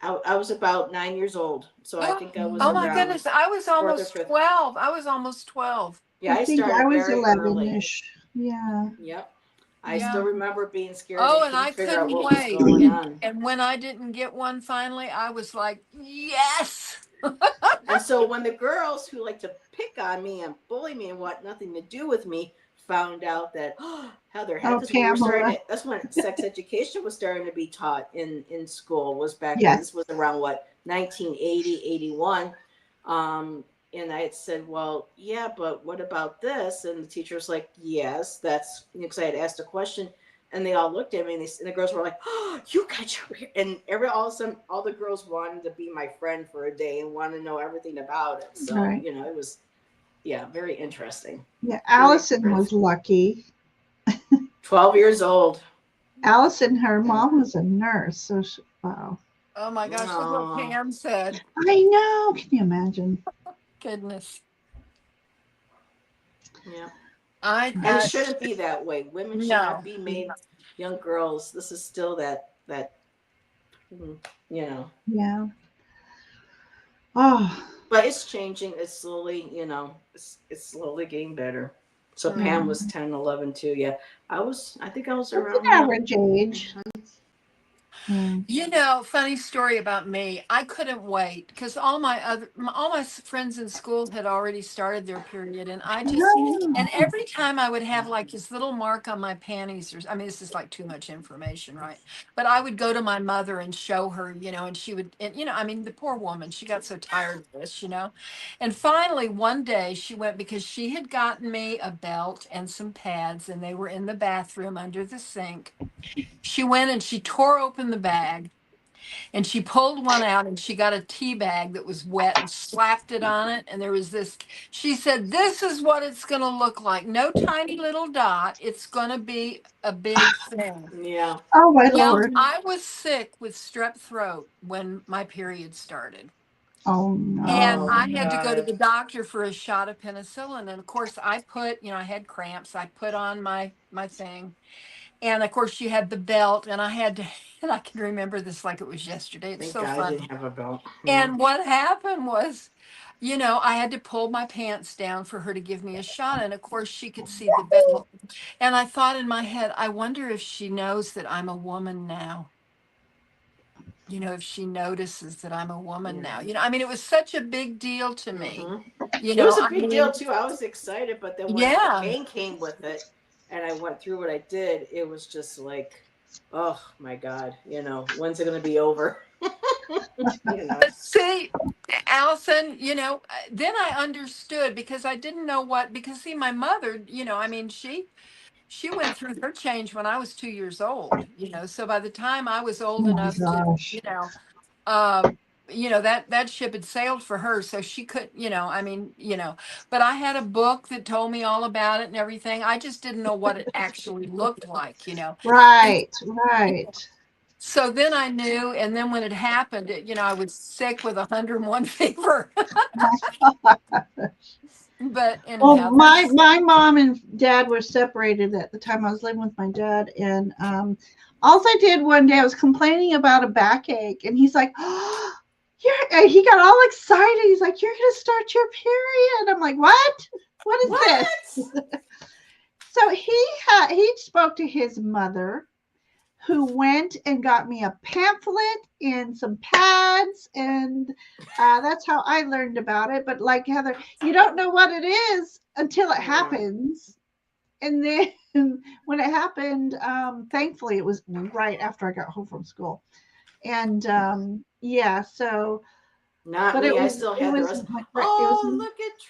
I was about 9 years old, so I think I was Oh my Mm, around goodness, I was fourth or almost fifth. 12. I was almost 12. Yeah, I I think I started was very early. 11ish. Yeah. Yep, I Yeah. still Mm. remember being scared Oh, and and couldn't I figure out couldn't what was wait. going And on. and when I didn't get one finally, I was like, yes. And so when the girls who like to pick on me and bully me and what nothing to do with me found out that, oh, Heather had Oh, this, we were starting Pamela. to, that's when sex education was starting to be taught in school, was back then. This Yes. was around what, 1980, 81. And I had said, well, yeah, but what about this? And the teacher was like, yes, that's, because I had asked a question. And they all looked at me, and the girls were like, "Oh, you got your," and all of a sudden, all the girls wanted to be my friend for a day and wanted to know everything about it. So Right. it was, yeah, very interesting. Yeah. Very Allison was interesting. lucky. 12 years old. Allison, her And mom was a nurse. So, wow. Oh my gosh, look what oh, Pam said. I know. Can you imagine? Goodness. Yeah. I And it shouldn't be that way. Women should not no. be made, young girls. This is still that you know. Yeah. Oh, But it's changing. It's slowly, it's slowly getting better. So yeah. Pam Mhm. was 10, 11 too. Yeah. I think I was That's an around that. average age. Yeah. You know, funny story about me. I couldn't wait because all my friends in school had already started their period, and and Oh, every time I would have like this little mark on my panties, or I mean, this is like too much information, right? But I would go to my mother and show her, and she would, and I mean, the poor woman, she got so tired of this. And finally, one day she went because she had gotten me a belt and some pads, and they were in the bathroom under the sink. She went and she tore open the bag and she pulled one out and she got a tea bag that was wet and slapped it on it. And there was this, she said, "This is what it's going to look like. No tiny little dot. It's going to be a big thing." Yeah. oh my Well, Lord. I was sick with strep throat when my period started. Oh And Oh no. I had to go to God. the doctor for a shot of penicillin. And of course, I put, I had cramps. I put on my thing. And of course, you had the belt, and I had to, and I can remember this like it was yesterday. It's Thank so God I funny. didn't have a belt. Yeah. And what happened was, I had to pull my pants down for her to give me a shot. And of course, she could see the belt. And I thought in my head, I wonder if she knows that I'm a woman now. If she notices that I'm a woman Yeah. now. I mean, it was such a big deal to me. hmm It was a I big deal mean, too. I was excited, but then once the yeah. pain came with it, and I went through what I did, it was just like, oh my God, when's it gonna be over? you know. But see, Allison, then I understood because I didn't know because see, my mother, I mean, she went through her change when I was 2 years old, so by the time I was Oh old my enough to, gosh. uh, that ship had sailed for her, so she could, I mean, but I had a book that told me all about it and everything. I just didn't know what it actually looked like. And Right, right. so then I knew, and then when it happened, I was sick with 101 fever. But Well, anyhow, my that's my mom and dad were separated at the time I was living with my dad, and all I did one day I was complaining about a backache, and he's like, "Oh, and he got all excited. He's like, "You're gonna start your period." I'm like, "What? What is What? this?" So he spoke to his mother, who went and got me a pamphlet and some pads, and that's how I learned about it. But like Heather, you don't know what it is until it Yeah. happens, and then when it happened, thankfully it was right after I got home from school, and yeah, so Not but me. I still it had the was rest. it was Oh, look at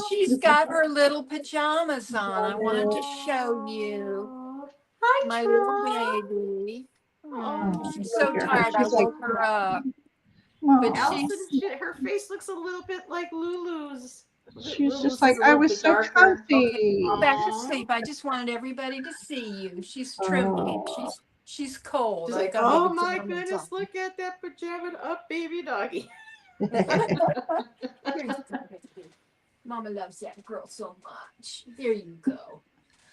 she's Truff. got her little pajamas on. I wanted to show you Oh, hi, my little Truff. baby. oh, She's look so at her. Oh, tired. I She's like, woke her up, but oh, Allison, her face looks a little bit like Lulu's. she was just Lulu's is like, a I little was bit so darker. okay, go comfy. back to Aww. sleep. I just wanted everybody to see you. She's trembling. Oh. She's cold. She's I've like, got my oh my pajamas goodness, on. look at that pajama up baby doggy. Here's the baby. Mama loves that girl so much. There you go.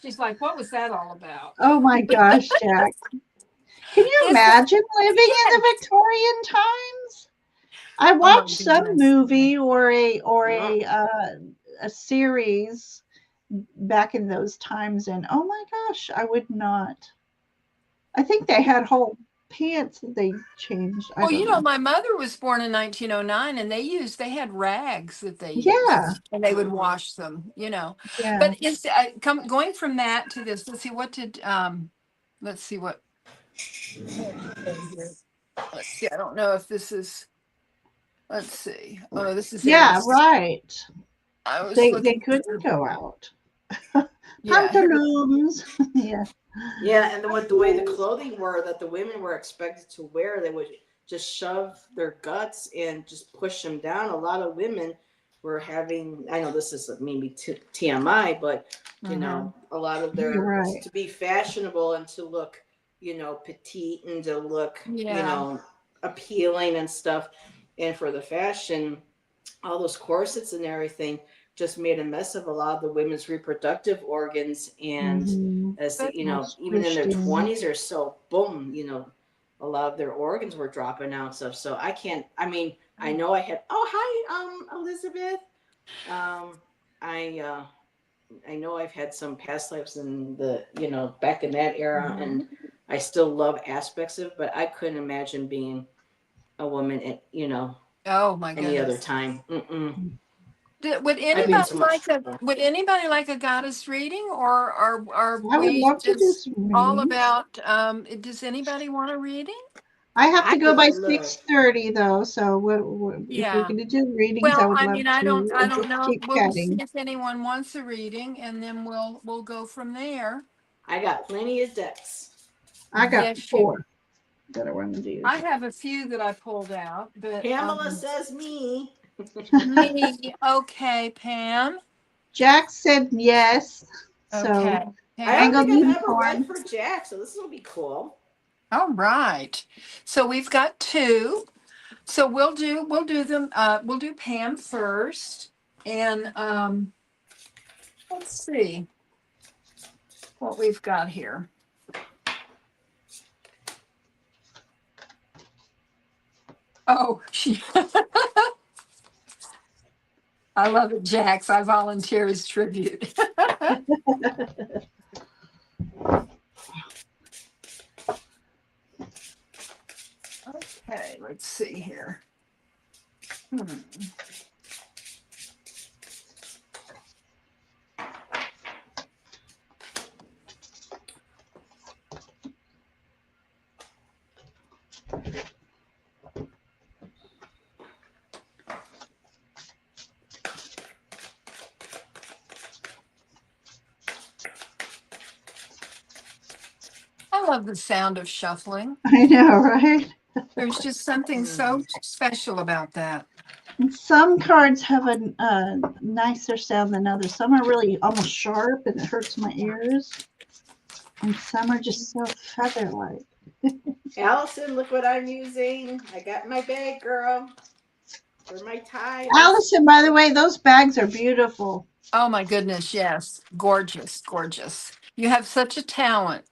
She's like, what was that all about? Oh my gosh, Jack. Can you It's imagine living in yes. the Victorian times? I Oh my watched some goodness. movie or Yeah. a series back in those times, and oh my gosh, I would not. I think they had whole pants that they changed. I Well, don't know. my mother was born in 1909 and they had rags that they Yeah, used and they would Mhm. wash them. yeah. But it's going from that to this. Let's see what let's see. I don't know if this is, let's see. Oh, this is Yeah, Aries. right. I was They looking couldn't go out. yeah, here. Pantaloons. Yeah. Yeah, and then with the way the clothing were that the women were expected to wear, they would just shove their guts and just push them down. A lot of women were having, I know this is maybe TMI, but Mhm. a lot of You're their, right. to be fashionable and to look, petite and to look, Yeah. appealing and stuff. And for the fashion, all those corsets and everything just made a mess of a lot of the women's reproductive organs. And Mm-hmm. as the, Goodness. even in their Squished in. 20s or so, boom, a lot of their organs were dropping out and stuff. So I can't, I mean, I know I had, oh, hi, Elizabeth. Um, I, uh, I know I've had some past lives in the, back in that era, and I still love aspects of it, but I couldn't imagine being a woman at, Oh my any other goodness. time. Mm-mm. Would I'd be in anybody so much like a trouble. would anybody like a goddess reading, or are I would we love to do just some all readings. about does anybody want a reading? I have I to go would by love. 6:30 though, so if we're Yeah. going to do readings, I Well, would I love mean, to I don't just know. keep We'll just see chatting. if anyone wants a reading, and then we'll go from there. I got plenty of decks. I got Yes, you. 4 that I want to do. I have a few that I pulled out, but Pamela says me. me. Okay, Pam. Jack said yes, so Okay, I don't Pam. Tangled think I've ever read Unicorn. for Jack, so this will be cool. All right. So we've got two. So we'll do them. We'll do Pam first, and let's see what we've got here. Oh, I love it, Jax. I volunteer as tribute. Okay, let's see here. Hmm. I love the sound of shuffling. I know, right? There's just something so special about that. And some cards have a nicer sound than others. Some are really almost sharp and it hurts my ears, and some are just so feather-like. Allison, look what I'm using. I got my bag, girl, for my tie. Allison, by the way, those bags are beautiful. Oh my goodness, yes. Gorgeous, gorgeous. You have such a talent.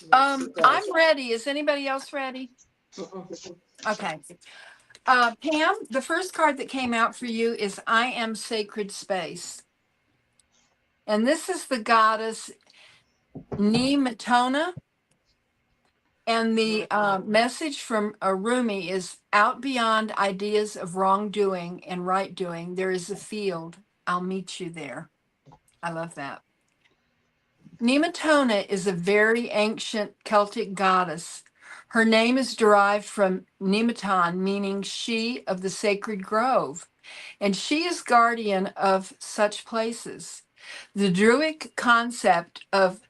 Yes, she does. I'm ready. Is anybody else ready? Mm-mm. Okay. Pam, the first card that came out for you is I Am Sacred Space. And this is the goddess Nematona. And the message from Rumi is out beyond ideas of wrongdoing and right doing. There is a field. I'll meet you there. I love that. Nematona is a very ancient Celtic goddess. Her name is derived from Nematon, meaning she of the sacred grove, and she is guardian of such places. The Druidic concept of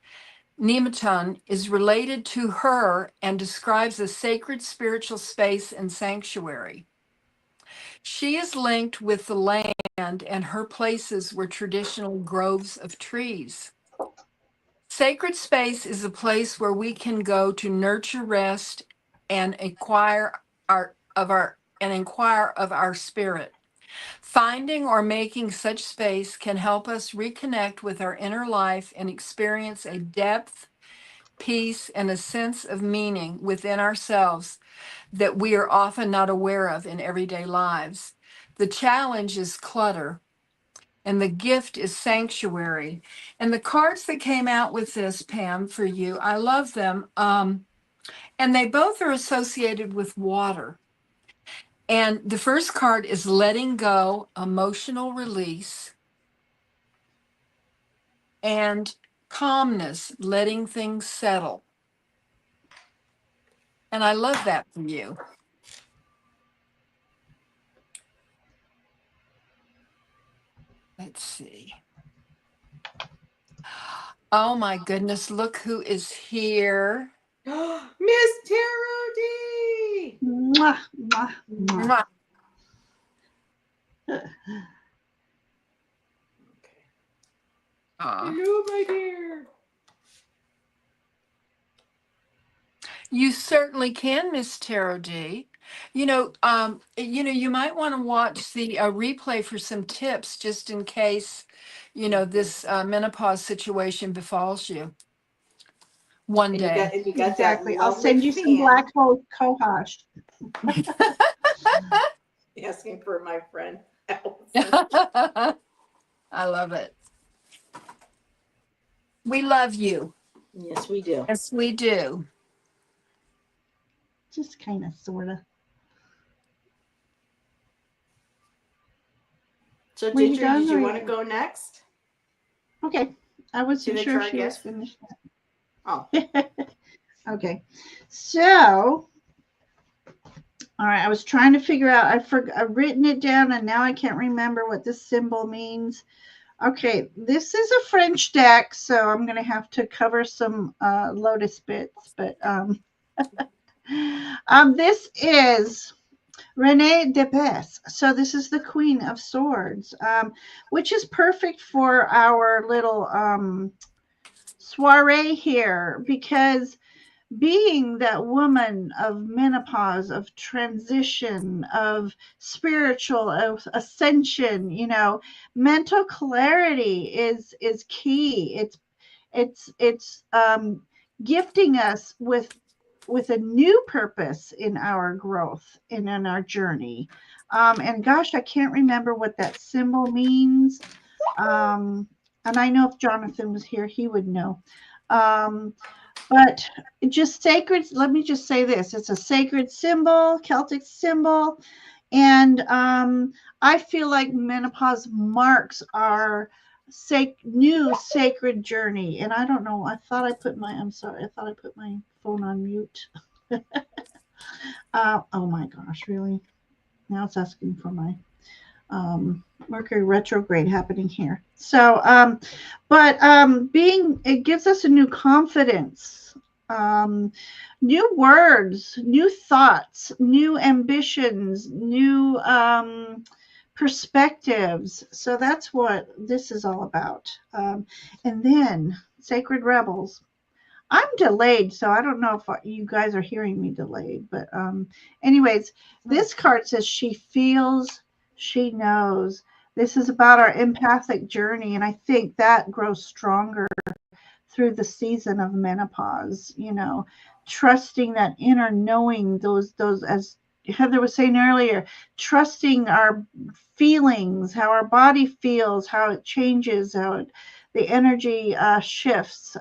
Nematon is related to her and describes a sacred spiritual space and sanctuary. She is linked with the land, and her places were traditional groves of trees. Sacred space is a place where we can go to nurture rest and inquire of our spirit. Finding or making such space can help us reconnect with our inner life and experience a depth, peace, and a sense of meaning within ourselves that we are often not aware of in everyday lives. The challenge is clutter, and the gift is sanctuary. And the cards that came out with this, Pam, for you, I love them. And they both are associated with water. And the first card is letting go, emotional release, and calmness, letting things settle. And I love that for you. Let's see. Oh my goodness, look who is here. Miss Tarot D. Mwah, mwah, mwah. Mwah. Okay. Aw. Hello, my dear. You certainly can, Miss Tarot D. You might want to watch the replay for some tips just in case, this menopause situation befalls you one And you got day. that Exactly. I'll lovely send you some black fan hole cohosh. asking for my friend Allison. I love it. We love you. Yes, we do. Yes, we do. Just kind of, sort of. So Were you Ginger, done? did Or you want to go next okay. I to wasn't the sure if chart she was guest? finished. Oh, Okay. So, all right. I was trying to figure out. I've written it down, and now I can't remember what this symbol means. Okay, this is a French deck, so I'm going to have to cover some lotus bits. But this is Renee Depes. So this is the Queen of Swords, which is perfect for our little soiree here because being that woman of menopause, of transition, of spiritual, of ascension, mental clarity is key. It's gifting us with a new purpose in our growth and in our journey. And gosh, I can't remember what that symbol means. And I know if Jonathan was here, he would know. Um, but just sacred, let me just say this, it's a sacred symbol, Celtic symbol. And I feel like menopause marks our new sacred journey. And I don't know, I'm sorry, I thought I put my phone on mute. Oh my gosh, really? Now it's asking for my Mercury retrograde happening here. So, it gives us a new confidence, new words, new thoughts, new ambitions, new perspectives. So that's what this is all about. And then Sacred Rebels. I'm delayed, so I don't know if you guys are hearing me delayed. But anyways, this card says she feels, she knows. This is about our empathic journey, and I think that grows stronger through the season of menopause. Trusting that inner knowing, those as Heather was saying earlier, trusting our feelings, how our body feels, how it changes, the energy shifts.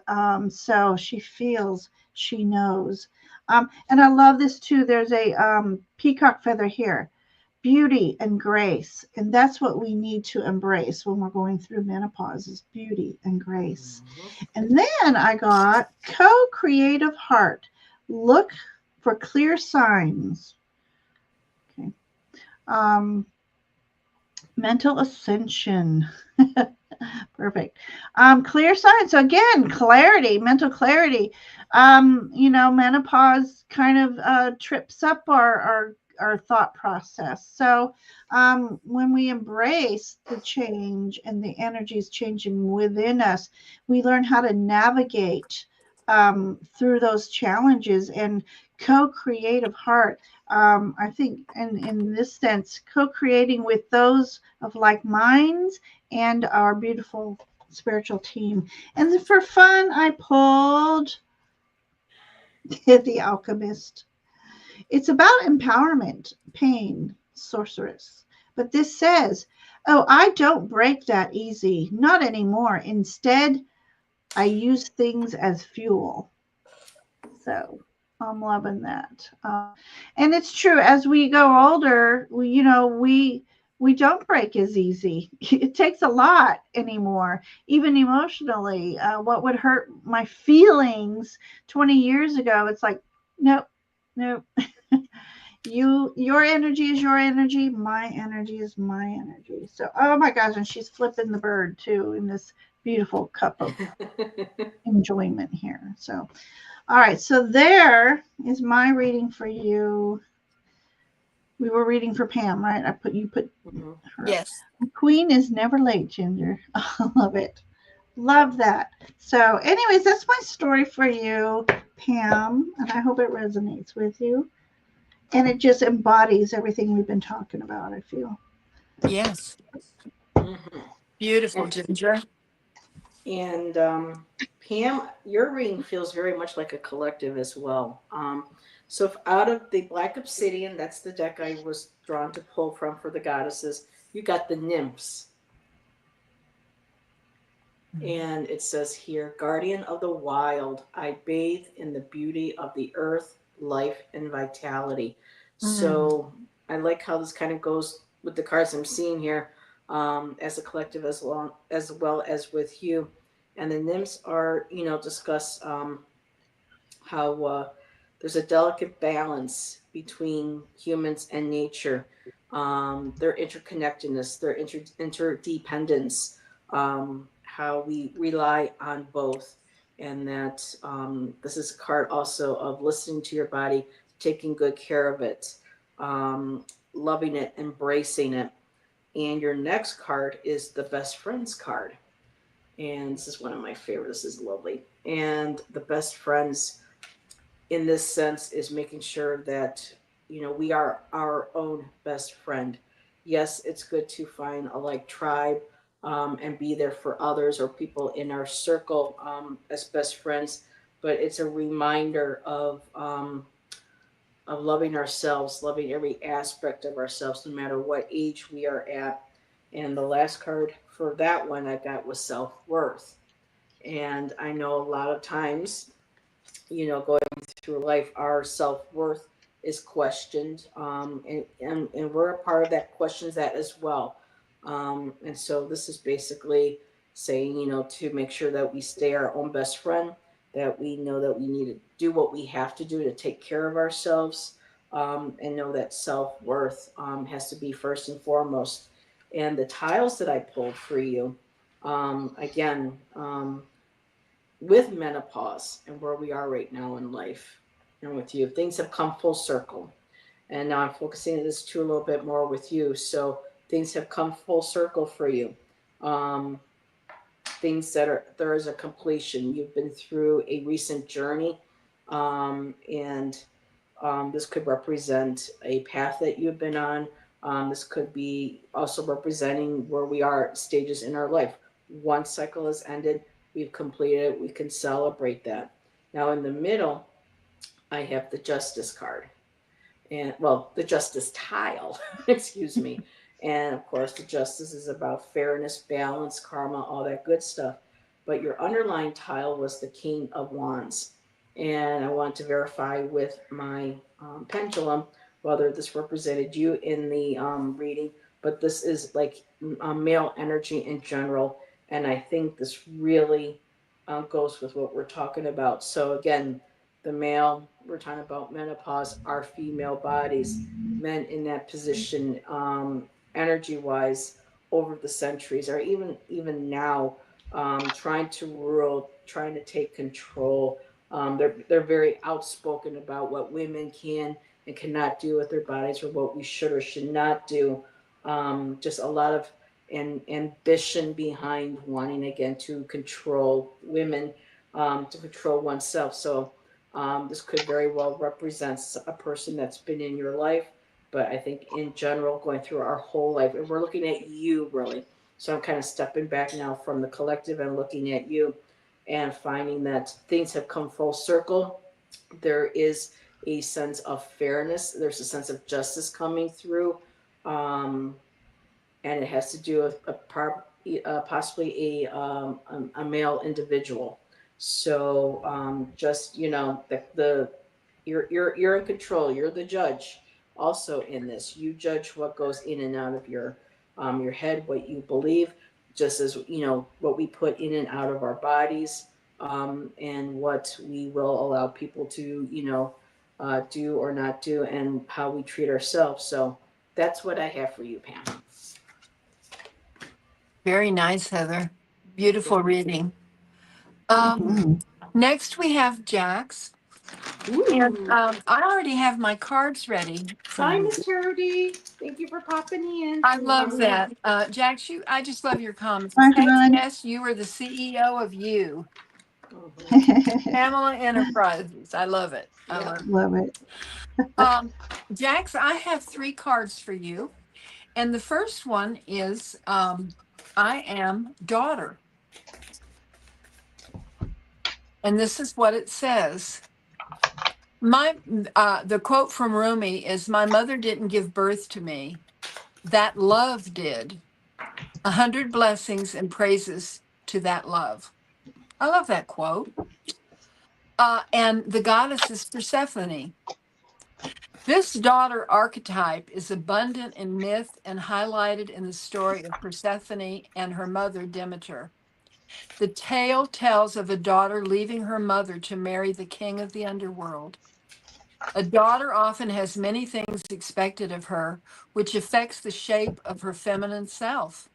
So she feels, she knows. And I love this too. There's a peacock feather here, beauty and grace. And that's what we need to embrace when we're going through menopause is beauty and grace. And then I got co-creative heart. Look for clear signs. Okay. Mental ascension. Perfect. Clear signs. So again, clarity, mental clarity. Menopause kind of trips up our thought process. So when we embrace the change and the energies changing within us, we learn how to navigate through those challenges and co-creative heart. I think in this sense, co-creating with those of like minds and our beautiful spiritual team. And for fun, I pulled The Alchemist. It's about empowerment, pain, sorceress. But this says, oh, I don't break that easy. Not anymore. Instead, I use things as fuel. So I'm loving that. And it's true. As we go older, we don't break as easy. It takes a lot anymore, even emotionally. What would hurt my feelings 20 years ago? It's like, nope, nope. Your energy is your energy. My energy is my energy. So, oh my gosh, and she's flipping the bird too in this beautiful cup of enjoyment here. So, all right, so there is my reading for you. We were reading for Pam, right? You put her up. Yes. The Queen is never late, Ginger. I love it. Love that. So, anyways, that's my story for you, Pam, and I hope it resonates with you. And it just embodies everything we've been talking about, I feel. Yes. Hmm. Beautiful, And Ginger. and Pam, your reading feels very much like a collective as well. So if out of the Black Obsidian, that's the deck I was drawn to pull from for the goddesses, you got the nymphs. And it says here, Guardian of the wild, I bathe in the beauty of the earth, life, and vitality. Mm. So I like how this kind of goes with the cards I'm seeing here, as a collective, as well as with you. And the nymphs are, discuss how there's a delicate balance between humans and nature, their interconnectedness, their interdependence, how we rely on both. And that this is a card also of listening to your body, taking good care of it, loving it, embracing it. And your next card is the best friends card. And this is one of my favorites. This is lovely. And the best friends in this sense is making sure that we are our own best friend. Yes, it's good to find a like tribe, and be there for others or people in our circle, as best friends, but it's a reminder of loving ourselves, loving every aspect of ourselves, no matter what age we are at. And the last card for that one I got was self-worth. And I know a lot of times, going through life, our self worth is questioned, and we're a part of that questions that as well. And so this is basically saying, to make sure that we stay our own best friend, that we know that we need to do what we have to do to take care of ourselves, and know that self worth has to be first and foremost. And the tiles that I pulled for you, again, with menopause and where we are right now in life and with you, things have come full circle. And now I'm focusing this too a little bit more with you. So things have come full circle for you. Um, Things that are, there is a completion. You've been through a recent journey, and this could represent a path that you've been on. This could be also representing where we are at stages in our life. One cycle has ended, we've completed it, we can celebrate that. Now, in the middle, I have the Justice card, and well, the Justice tile, excuse me. And of course, the Justice is about fairness, balance, karma, all that good stuff. But your underlying tile was the King of Wands. And I want to verify with my pendulum whether this represented you in the reading, but this is like male energy in general. And I think this really goes with what we're talking about. So, again, the male, we're talking about menopause, our female bodies, men in that position, energy wise, over the centuries, or even now, trying to rule, trying to take control. They're very outspoken about what women can and cannot do with their bodies, or what we should or should not do. Just a lot of ambition behind wanting again to control women, to control oneself. So this could very well represent a person that's been in your life, but I think in general, going through our whole life, and we're looking at you really. So I'm kind of stepping back now from the collective and looking at you and finding that things have come full circle. There is a sense of fairness, there's a sense of justice coming through. Um, and it has to do with possibly a male individual. So just the you're in control. You're the judge. Also in this, you judge what goes in and out of your head, what you believe, just as what we put in and out of our bodies, and what we will allow people to do or not do, and how we treat ourselves. So that's what I have for you, Pam. Very nice, Heather. Thank Beautiful reading. Mhm. Next, we have Jax. you. And Ooh. I already have my cards ready for Hi, you. Miss Charity. Thank you for popping in. I love that. Jax, I just love your comments. Bye, Heck hon. yes, you are the CEO of you. Mhm. Pamela Enterprises. I love it. I Yep. love it. Love it. Jax, I have 3 cards for you. And the first one is I am daughter. And this is what it says. The quote from Rumi is, "My mother didn't give birth to me. That love did. 100 blessings and praises to that love." I love that quote. And the goddess is Persephone. This daughter archetype is abundant in myth and highlighted in the story of Persephone and her mother Demeter. The tale tells of a daughter leaving her mother to marry the king of the underworld. A daughter often has many things expected of her, which affects the shape of her feminine self.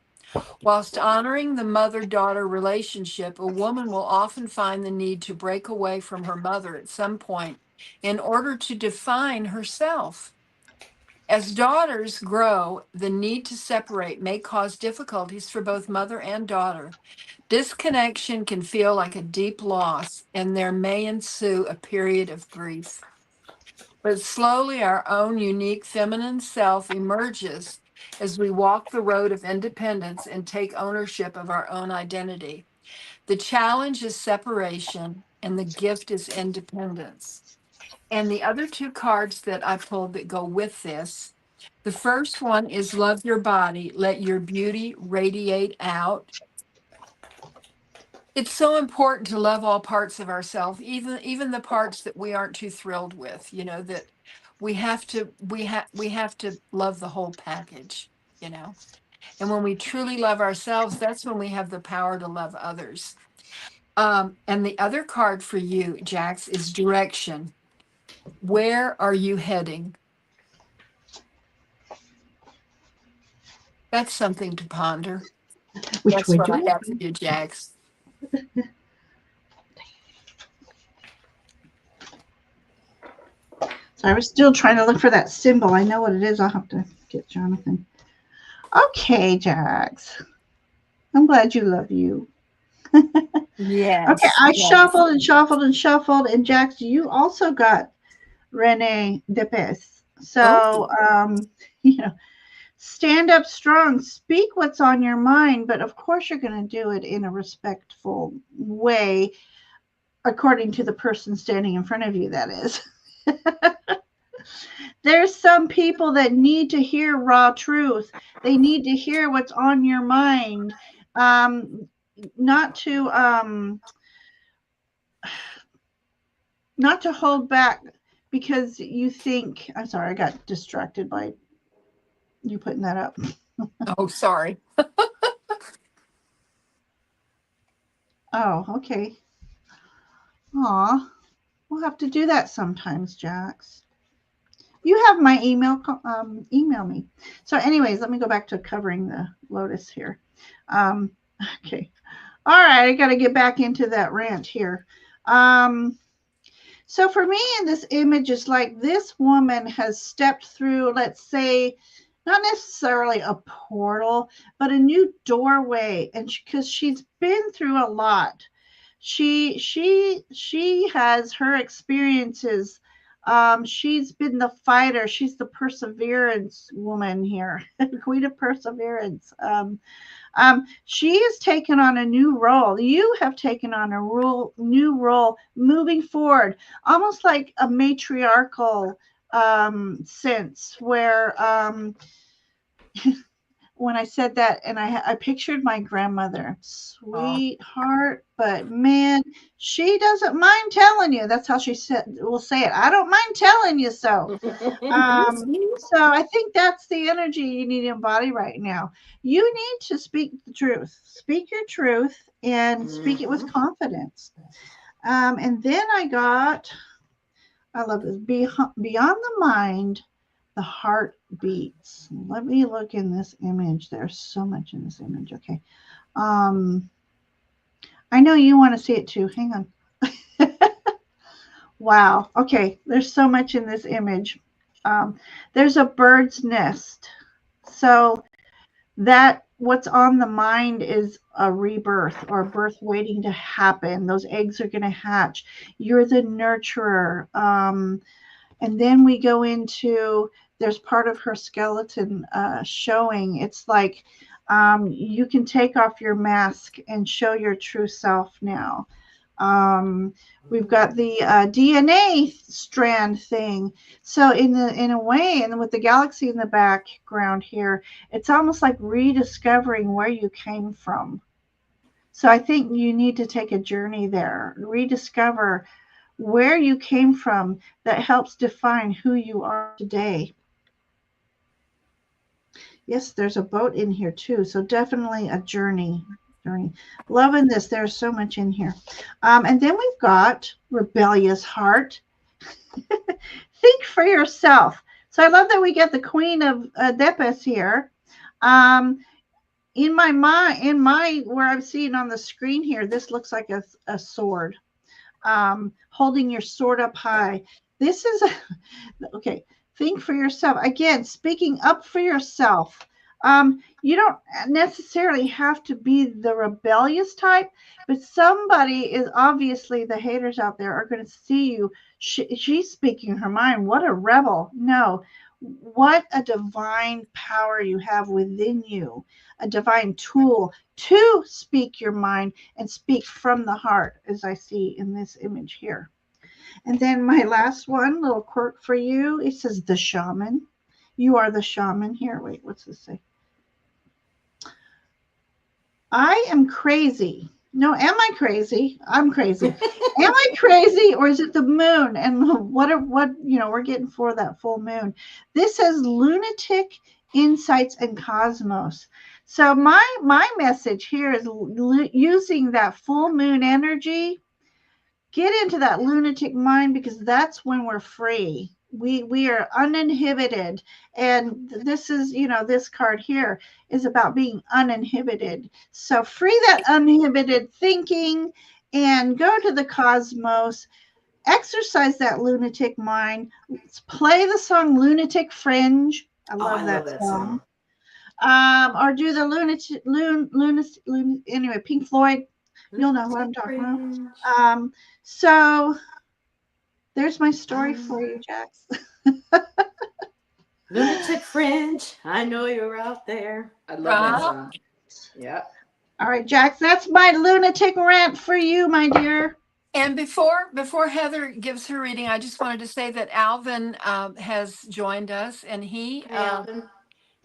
Whilst honoring the mother daughter relationship, a woman will often find the need to break away from her mother at some point in order to define herself. As daughters grow, the need to separate may cause difficulties for both mother and daughter. Disconnection can feel like a deep loss, and there may ensue a period of grief. But slowly, our own unique feminine self emerges as we walk the road of independence and take ownership of our own identity. The challenge is separation, and the gift is independence. And the other 2 cards that I pulled that go with this, the first one is Love Your Body, Let Your Beauty Radiate Out. It's so important to love all parts of ourselves, even the parts that we aren't too thrilled with, that we have to love the whole package, you know. And when we truly love ourselves, that's when we have the power to love others. And the other card for you, Jax, is direction. Where are you heading? That's something to ponder. Which That's way what do I we have for go? you, Jax. So I was still trying to look for that symbol. I know what it is. I'll have to get Jonathan. Okay, Jax. I'm glad you love you. Okay, Yes, I yes. shuffled and shuffled and shuffled, and Jax, you also got Rene Depes. Oh, So, you know, stand up strong, speak what's on your mind, but of course you're going to do it in a respectful way, according to the person standing in front of you, that is. There's some people that need to hear raw truth. They need to hear what's on your mind. Um, not to not to hold back because you think, I'm sorry, I got distracted by you putting that up. oh, sorry. Oh, okay. Aw, we'll have to do that sometimes, Jax. You have my email. Email me. So, anyways, let me go back to covering the lotus here. Um, okay. All right, I got to get back into that rant here. So for me, in this image, it's like this woman has stepped through, let's say, not necessarily a portal, but a new doorway, and because she's been through a lot, she has her experiences. She's been the fighter. She's the perseverance woman here, queen of perseverance. She has taken on a new role. You have taken on a new role moving forward, almost like a matriarchal sense where when I said that, and I pictured my grandmother, Oh. sweetheart, but man, she doesn't mind telling you. That's how she will say it. I don't mind telling you so. So I think that's the energy you need to embody right now. You need to speak the truth. Speak your truth and speak it with Mhm. confidence. And then I love this. Beyond the mind, the heart beats. Let me look in this image. There's so much in this image. Okay. Um, I know you want to see it too. Hang on. Wow. Okay. There's so much in this image. There's a bird's nest. So that what's on the mind is a rebirth or a birth waiting to happen. Those eggs are going to hatch. You're the nurturer. And then we go into, there's part of her skeleton showing. It's like you can take off your mask and show your true self now. Um, we've got the DNA strand thing. So in a way, and with the galaxy in the background here, it's almost like rediscovering where you came from. So I think you need to take a journey there, rediscover where you came from. That helps define who you are today. Yes, there's a boat in here too. So definitely a journey. Journey. Loving this. There's so much in here. And then we've got rebellious heart. Think for yourself. So I love that we get the Queen of Depes here. In my mind, where I'm seeing on the screen here, this looks like a sword. Holding your sword up high. This is okay. Think for yourself. Again, speaking up for yourself. You don't necessarily have to be the rebellious type, but somebody is obviously, the haters out there are going to see you. She's speaking her mind. What a rebel. No, what a divine power you have within you, a divine tool to speak your mind and speak from the heart, as I see in this image here. And then my last one, little quirk for you. It says the shaman. You are the shaman here. Wait, what's this say? I am crazy. No, am I crazy? I'm crazy. Am I crazy, or is it the moon? And what we're getting for that full moon. This says lunatic insights and cosmos. So my message here is using that full moon energy. Get into that lunatic mind, because that's when we're free. We are uninhibited. And this is, this card here is about being uninhibited. So free that uninhibited thinking and go to the cosmos. Exercise that lunatic mind. Let's play the song Lunatic Fringe. I love I that love that song. song. Or do the anyway, Pink Floyd. You'll know what I'm talking about. Fringe. So there's my story for you, Jax. Lunatic Fringe, I know you're out there. I love that song. Yeah. All right, Jax, that's my lunatic rant for you, my dear. And before Heather gives her reading, I just wanted to say that Alvin has joined us, and he Hey, Alvin.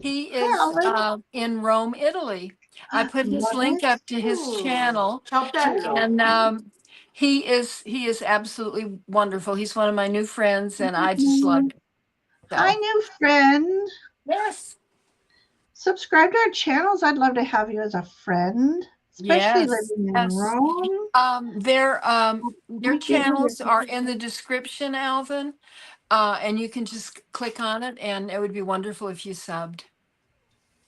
is Hi, Alvin. in Rome, Italy. I put his link What? up to his channel, Ciao bello. and he is absolutely wonderful. He's one of my new friends, and I just love Mhm. him. Hi, So new friend. yes, Subscribe to our channels. I'd love to have you as a friend, especially yes, living in yes. Rome. Their Thank you. channels are in the description, Alvin, and you can just click on it, and it would be wonderful if you subbed.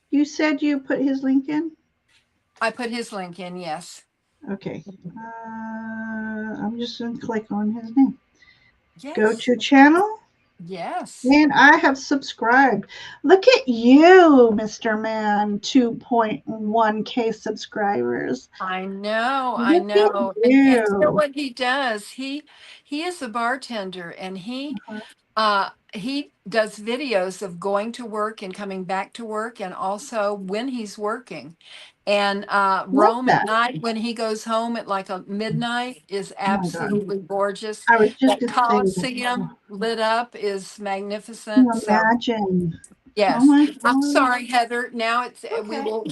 You said you put his link in? I put his link in, yes. Okay. I'm just going to click on his name. Go Yes. to channel. Yes. And I have subscribed. Look at you, Mr. Man, 2.1K subscribers. I Look at know. And you know you. what he does? He is a bartender, and he does videos of going to work and coming back to work, and also when he's working. And Love Rome at that. night, when he goes home at like a midnight, is Oh my God. absolutely gorgeous. I was just That going to say that. Colosseum lit up is Can magnificent. you So imagine? Oh yes, my I'm God. sorry, Heather. Now we Okay. will.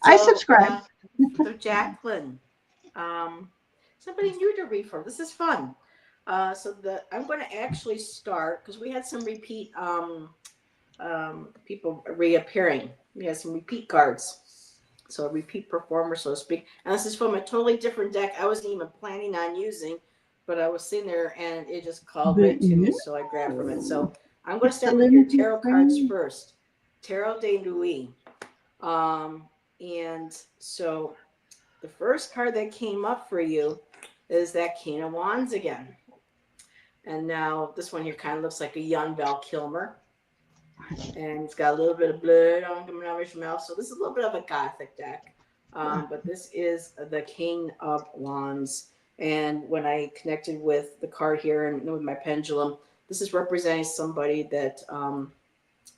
I So, subscribed. Jacqueline, somebody new to read for. This is fun. I'm going to actually start because we had some repeat people reappearing. We had some repeat cards, so a repeat performer, so to speak. And this is from a totally different deck I wasn't even planning on using, but I was sitting there and it just called But right to me, you, so I grabbed from it. So I'm going to it's the start with your lunatic tarot cards friend. first. Tarot de Nuit. And so the first card that came up for you is that King of Wands again. And now this one here kind of looks like a young Val Kilmer. And it's got a little bit of blood on coming out of his mouth. So this is a little bit of a gothic deck. But this is the King of Wands. And when I connected with the card here and with my pendulum, this is representing somebody that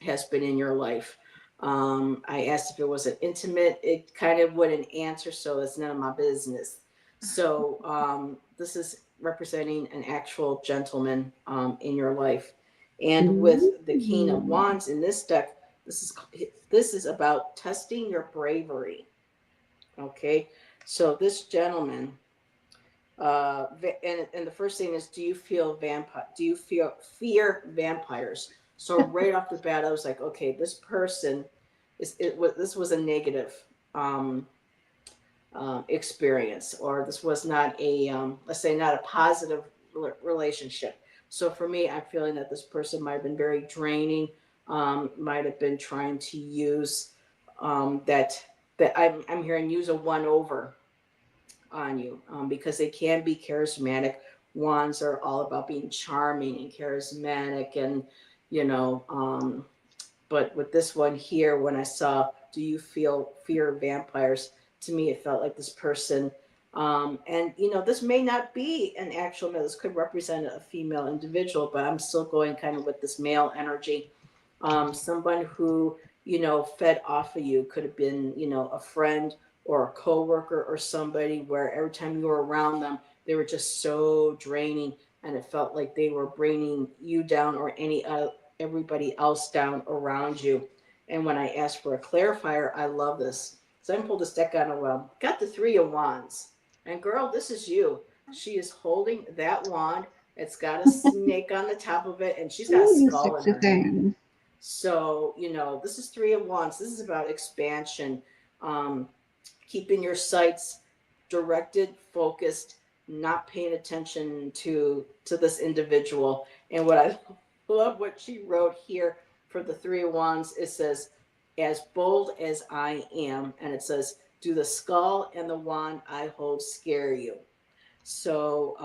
has been in your life. I asked if it was an intimate, it kind of wouldn't answer, so it's none of my business. So this is representing an actual gentleman in your life. And with the King of Ooh. Wands in this deck, this is this is about testing your bravery. Okay, so this gentleman, and the first thing is, do you feel vampire? Do you feel fear vampires? So right off the bat, I was like, okay, this person this was a negative um, experience, or this was not a let's say not a positive relationship. So for me, I'm feeling that this person might have been very draining, might have been trying to use that I'm hearing use a one over on you, because they can be charismatic. Wands are all about being charming and charismatic, and you know, but with this one here, when I saw, do you feel fear of vampires? To me, it felt like this person, and you know, this may not be an actual male. This could represent a female individual, but I'm still going kind of with this male energy. Someone who, you know, fed off of you, could have been, you know, a friend or a coworker or somebody where every time you were around them, they were just so draining, and it felt like they were bringing you down or everybody else down around you. And when I asked for a clarifier, I love this. So I pulled this deck out of got the Three of Wands, and girl, this is you. She is holding that wand. It's got a snake on the top of it, and she's got a Ooh, the skull in sexy her hand. thing. So, you know, this is Three of Wands. This is about expansion, um, keeping your sights directed, focused, not paying attention to this individual. And what I love what she wrote here for the Three of Wands, it says, as bold as I am, and it says, do the skull and the wand I hold scare you? So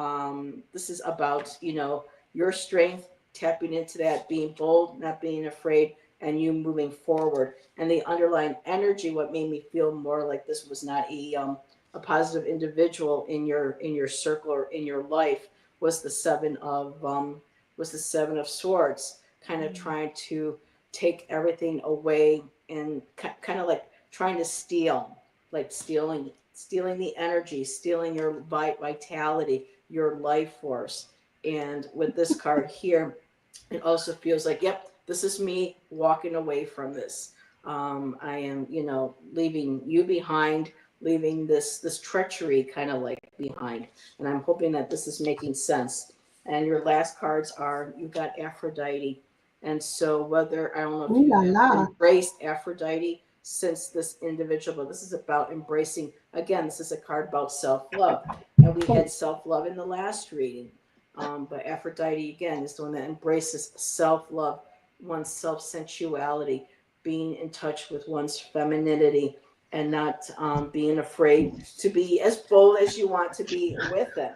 this is about, you know, your strength, tapping into that, being bold, not being afraid, and you moving forward. And the underlying energy, what made me feel more like this was not a positive individual in your circle or in your life, was the Seven of Swords, kind of trying to take everything away, and kind of like trying to steal, like stealing the energy, stealing your vitality, your life force. And with this card here, it also feels like, yep, this is me walking away from this. I am, you know, leaving you behind, leaving this treachery kind of like behind. And I'm hoping that this is making sense. And your last cards are, you got Aphrodite. And so whether, I don't know if Ooh you la have la. embraced Aphrodite since this individual, but this is about embracing, again, this is a card about self-love. And we had self-love in the last reading. But Aphrodite, again, is the one that embraces self-love, one's self-sensuality, being in touch with one's femininity, and not being afraid to be as bold as you want to be with them.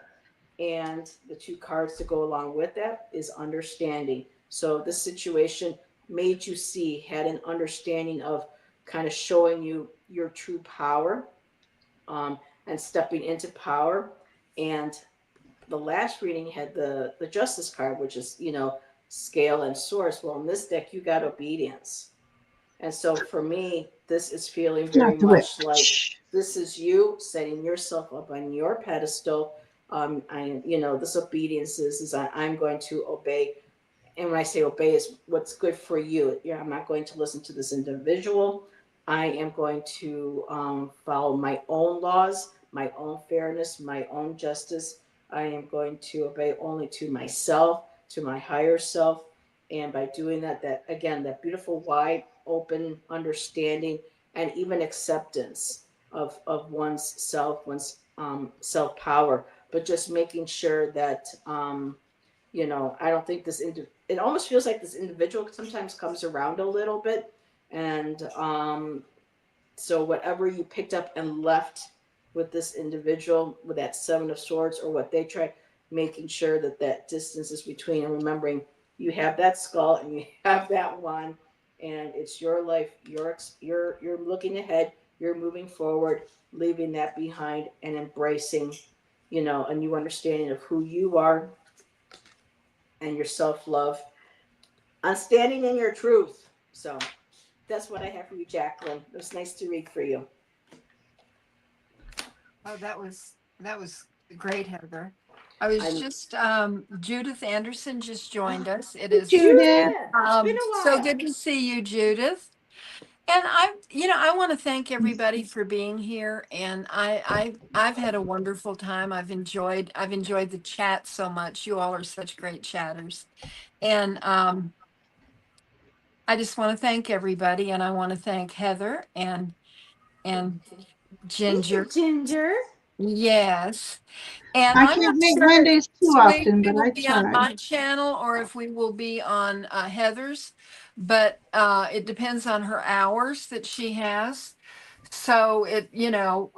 And the two cards to go along with that is understanding. So this situation made you see, had an understanding of, kind of showing you your true power, and stepping into power. And the last reading had the Justice card, which is, you know, scale and source. Well, in this deck, you got obedience. And so for me, this is feeling very Not the whip. much like, this is you setting yourself up on your pedestal. You know, this obedience is I'm going to obey. And when I say obey, is what's good for you. Yeah, I'm not going to listen to this individual. I am going to follow my own laws, my own fairness, my own justice. I am going to obey only to myself, to my higher self. And by doing that, that again, that beautiful, wide open understanding, and even acceptance of one's self, one's self power, but just making sure that, you know, I don't think it almost feels like this individual sometimes comes around a little bit. And so whatever you picked up and left with this individual, with that Seven of Swords, or what they try, making sure that that distance is between, and remembering you have that skull and you have that one, and it's your life. You're looking ahead. You're moving forward, leaving that behind, and embracing a new understanding of who you are and your self-love, on standing in your truth. So that's what I have for you, Jacqueline. It was nice to read for you. Oh, that was great, Heather. I was I'm just Judith Anderson just joined us. It Hey, is Judith. Judith. It's been a so while. good to see you, Judith. And I want to thank everybody for being here. And I've had a wonderful time. I've enjoyed the chat so much. You all are such great chatters. And I just want to thank everybody. And I want to thank Heather and Thank you, Ginger. Ginger. Yes. And I I'm can't not make sure if Mondays too this week often, we but will I be on try. my channel or if we will be on Heather's, but it depends on her hours that she has. So We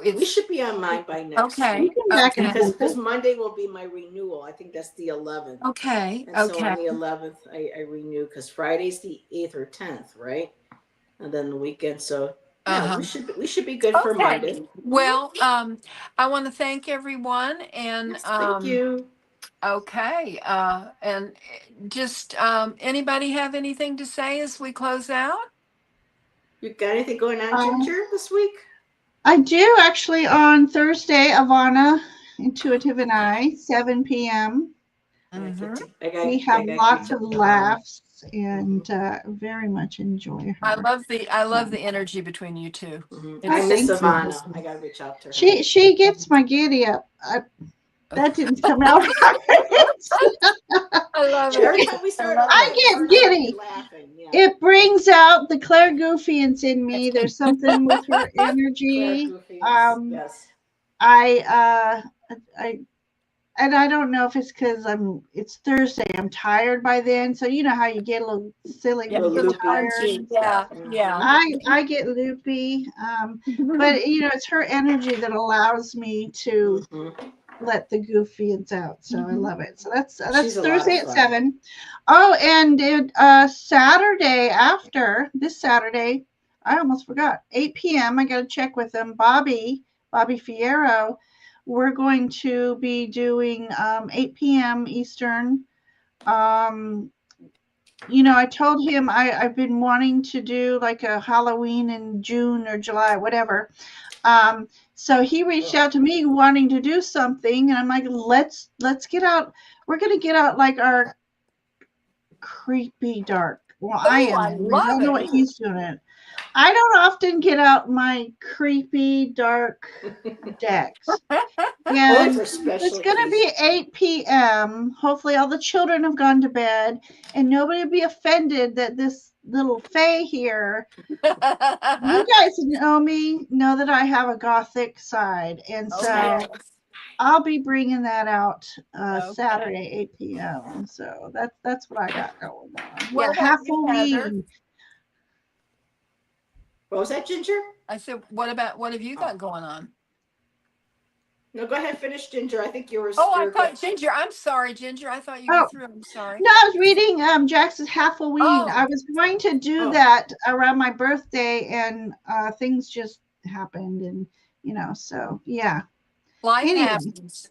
it's should be on mine by next We okay. week can back and Okay. forth. because Monday will be my renewal. I think that's the 11th. Okay. And so Okay. on the 11th, I renew because Friday's the 8th or 10th, right? And then the weekend. So yeah, Uh-huh. we should be good for Okay. Monday. Well, I want to thank everyone and Yes, thank you. okay. And just anybody have anything to say as we close out? You got anything going on, Um, Ginger, this week? I do actually on Thursday, Ivana, Intuitive and I, 7 p.m. Mm-hmm. We have lots of laughs and very much enjoy her. I So, love the energy between you two. I oh, miss thank you. Savannah. I gotta reach out to her. She gets my giddy up. That didn't come out right. I love it. Every time we I start love I it. get I get giddy. laughing. Yeah. It brings out the Claire Goofians in me. There's something with her Claire energy. Goofians. Yes. I I and I don't know if it's because it's Thursday. I'm tired by then, so you know how you get a little silly Yeah, when The you get little loopy. tired punchy. and Yeah, stuff. yeah. I get loopy, but it's her energy that allows me to Mm-hmm. let the goofians out. So I love it. So She's that's a lot of Thursday at fun. 7. Oh, and Saturday after this Saturday, I almost forgot. 8 p.m. I got to check with them. Bobby Fierro. We're going to be doing 8 p.m. Eastern. Um, I told him I've been wanting to do like a Halloween in June or July, whatever. So he reached out to me wanting to do something, and I'm like, let's get out. We're gonna get out like our creepy dark. Well, I Oh, am I anyways. I love don't know what it. he's doing. I don't often get out my creepy dark decks. Only And for it's special going to be occasions. 8 p.m. Hopefully, all the children have gone to bed, and nobody will be offended that this little Faye here. You guys know me, know that I have a gothic side, and Oh so yes. I'll be bringing that out Okay. Saturday, 8 p.m. So that's what I got going on. What Yeah, about you, Heather? Halloween. What was that, Ginger? I said, what have you Oh. got going on? No, go ahead, finish, Ginger. I think Oh, I you're good. thought Ginger. I'm sorry, Ginger. I thought you were Oh, through. I'm sorry. no, I was reading Jackson's Halloween. I Oh, was going to do Oh, that around my birthday, and things just happened, and so yeah. life Anyway, happens.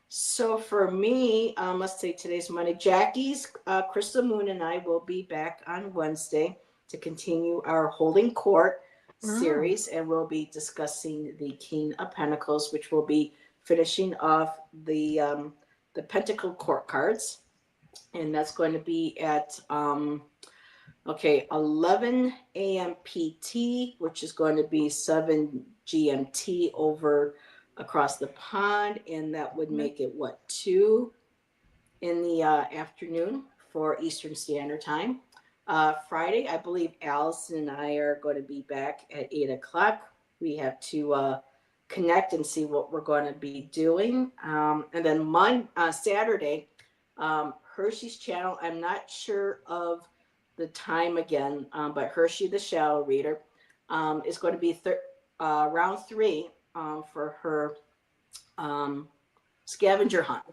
so for me, let's say today's Monday. Jackie's Crystal Moon and I will be back on Wednesday to continue our Holding Court Mm. series, and we'll be discussing the King of Pentacles, which will be finishing off the Pentacle Court cards, and that's going to be at 11 a.m. PT, which is going to be 7 GMT over across the pond, and that would make it 2 in the afternoon for Eastern Standard Time. Friday, I believe Allison and I are going to be back at 8 o'clock. We have to connect and see what we're going to be doing. And then Saturday, Hershey's channel. I'm not sure of the time again, but Hershey the Shallow Reader is going to be round 3 for her scavenger hunt,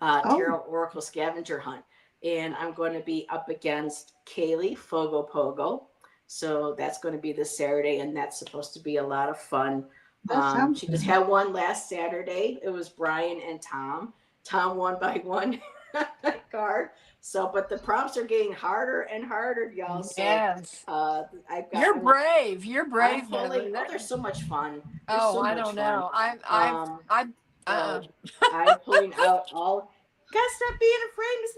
oh, Tarot Oracle scavenger hunt. And I'm going to be up against Kaylee Fogo Pogo. So that's going to be this Saturday, and that's supposed to be a lot of fun. That sounds She just had one last Saturday. It was Brian and Tom. Tom won by one card. So, but the prompts are getting harder and harder, y'all. So, Yes. I've got. You're brave. You're I'm brave, pulling. Heather. Oh, they're so much fun. They're Oh, so I much don't fun. know. Um, I've, so I'm pulling out all. Gotta stop being afraid, Miss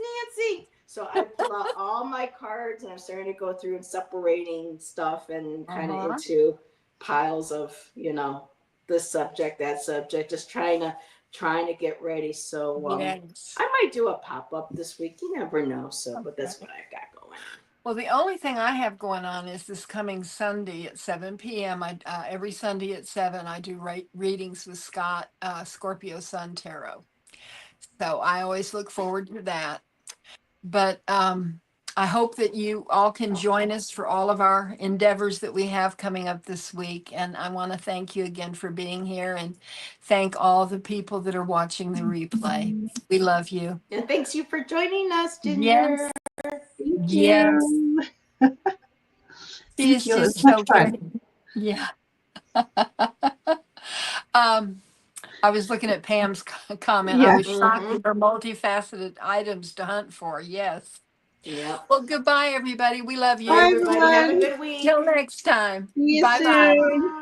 Nancy. So I pulled out all my cards and I'm starting to go through and separating stuff and kind of uh-huh. into piles of this subject, that subject, just trying to get ready. So Yes. I might do a pop up this week. You never know. So, but that's Okay. what I've got going on. Well, the only thing I have going on is this coming Sunday at 7 p.m. Every Sunday at 7, I do readings with Scott, Scorpio Sun Tarot. So I always look forward to that. But I hope that you all can join us for all of our endeavors that we have coming up this week. And I want to thank you again for being here and thank all the people that are watching the replay. We love you. And thanks you for joining us, Ginger. Yes. Thank Yes. you. She Thank is you. It was just much so fun. great. Yeah. um, I was looking at Pam's comment. I Yeah. was shocked at her multifaceted items to hunt for. Yes. Yep. Well, goodbye, everybody. We love Bye, Bye, you. everybody. Have a everyone. good week. Till next time. See you Bye bye. soon. Bye.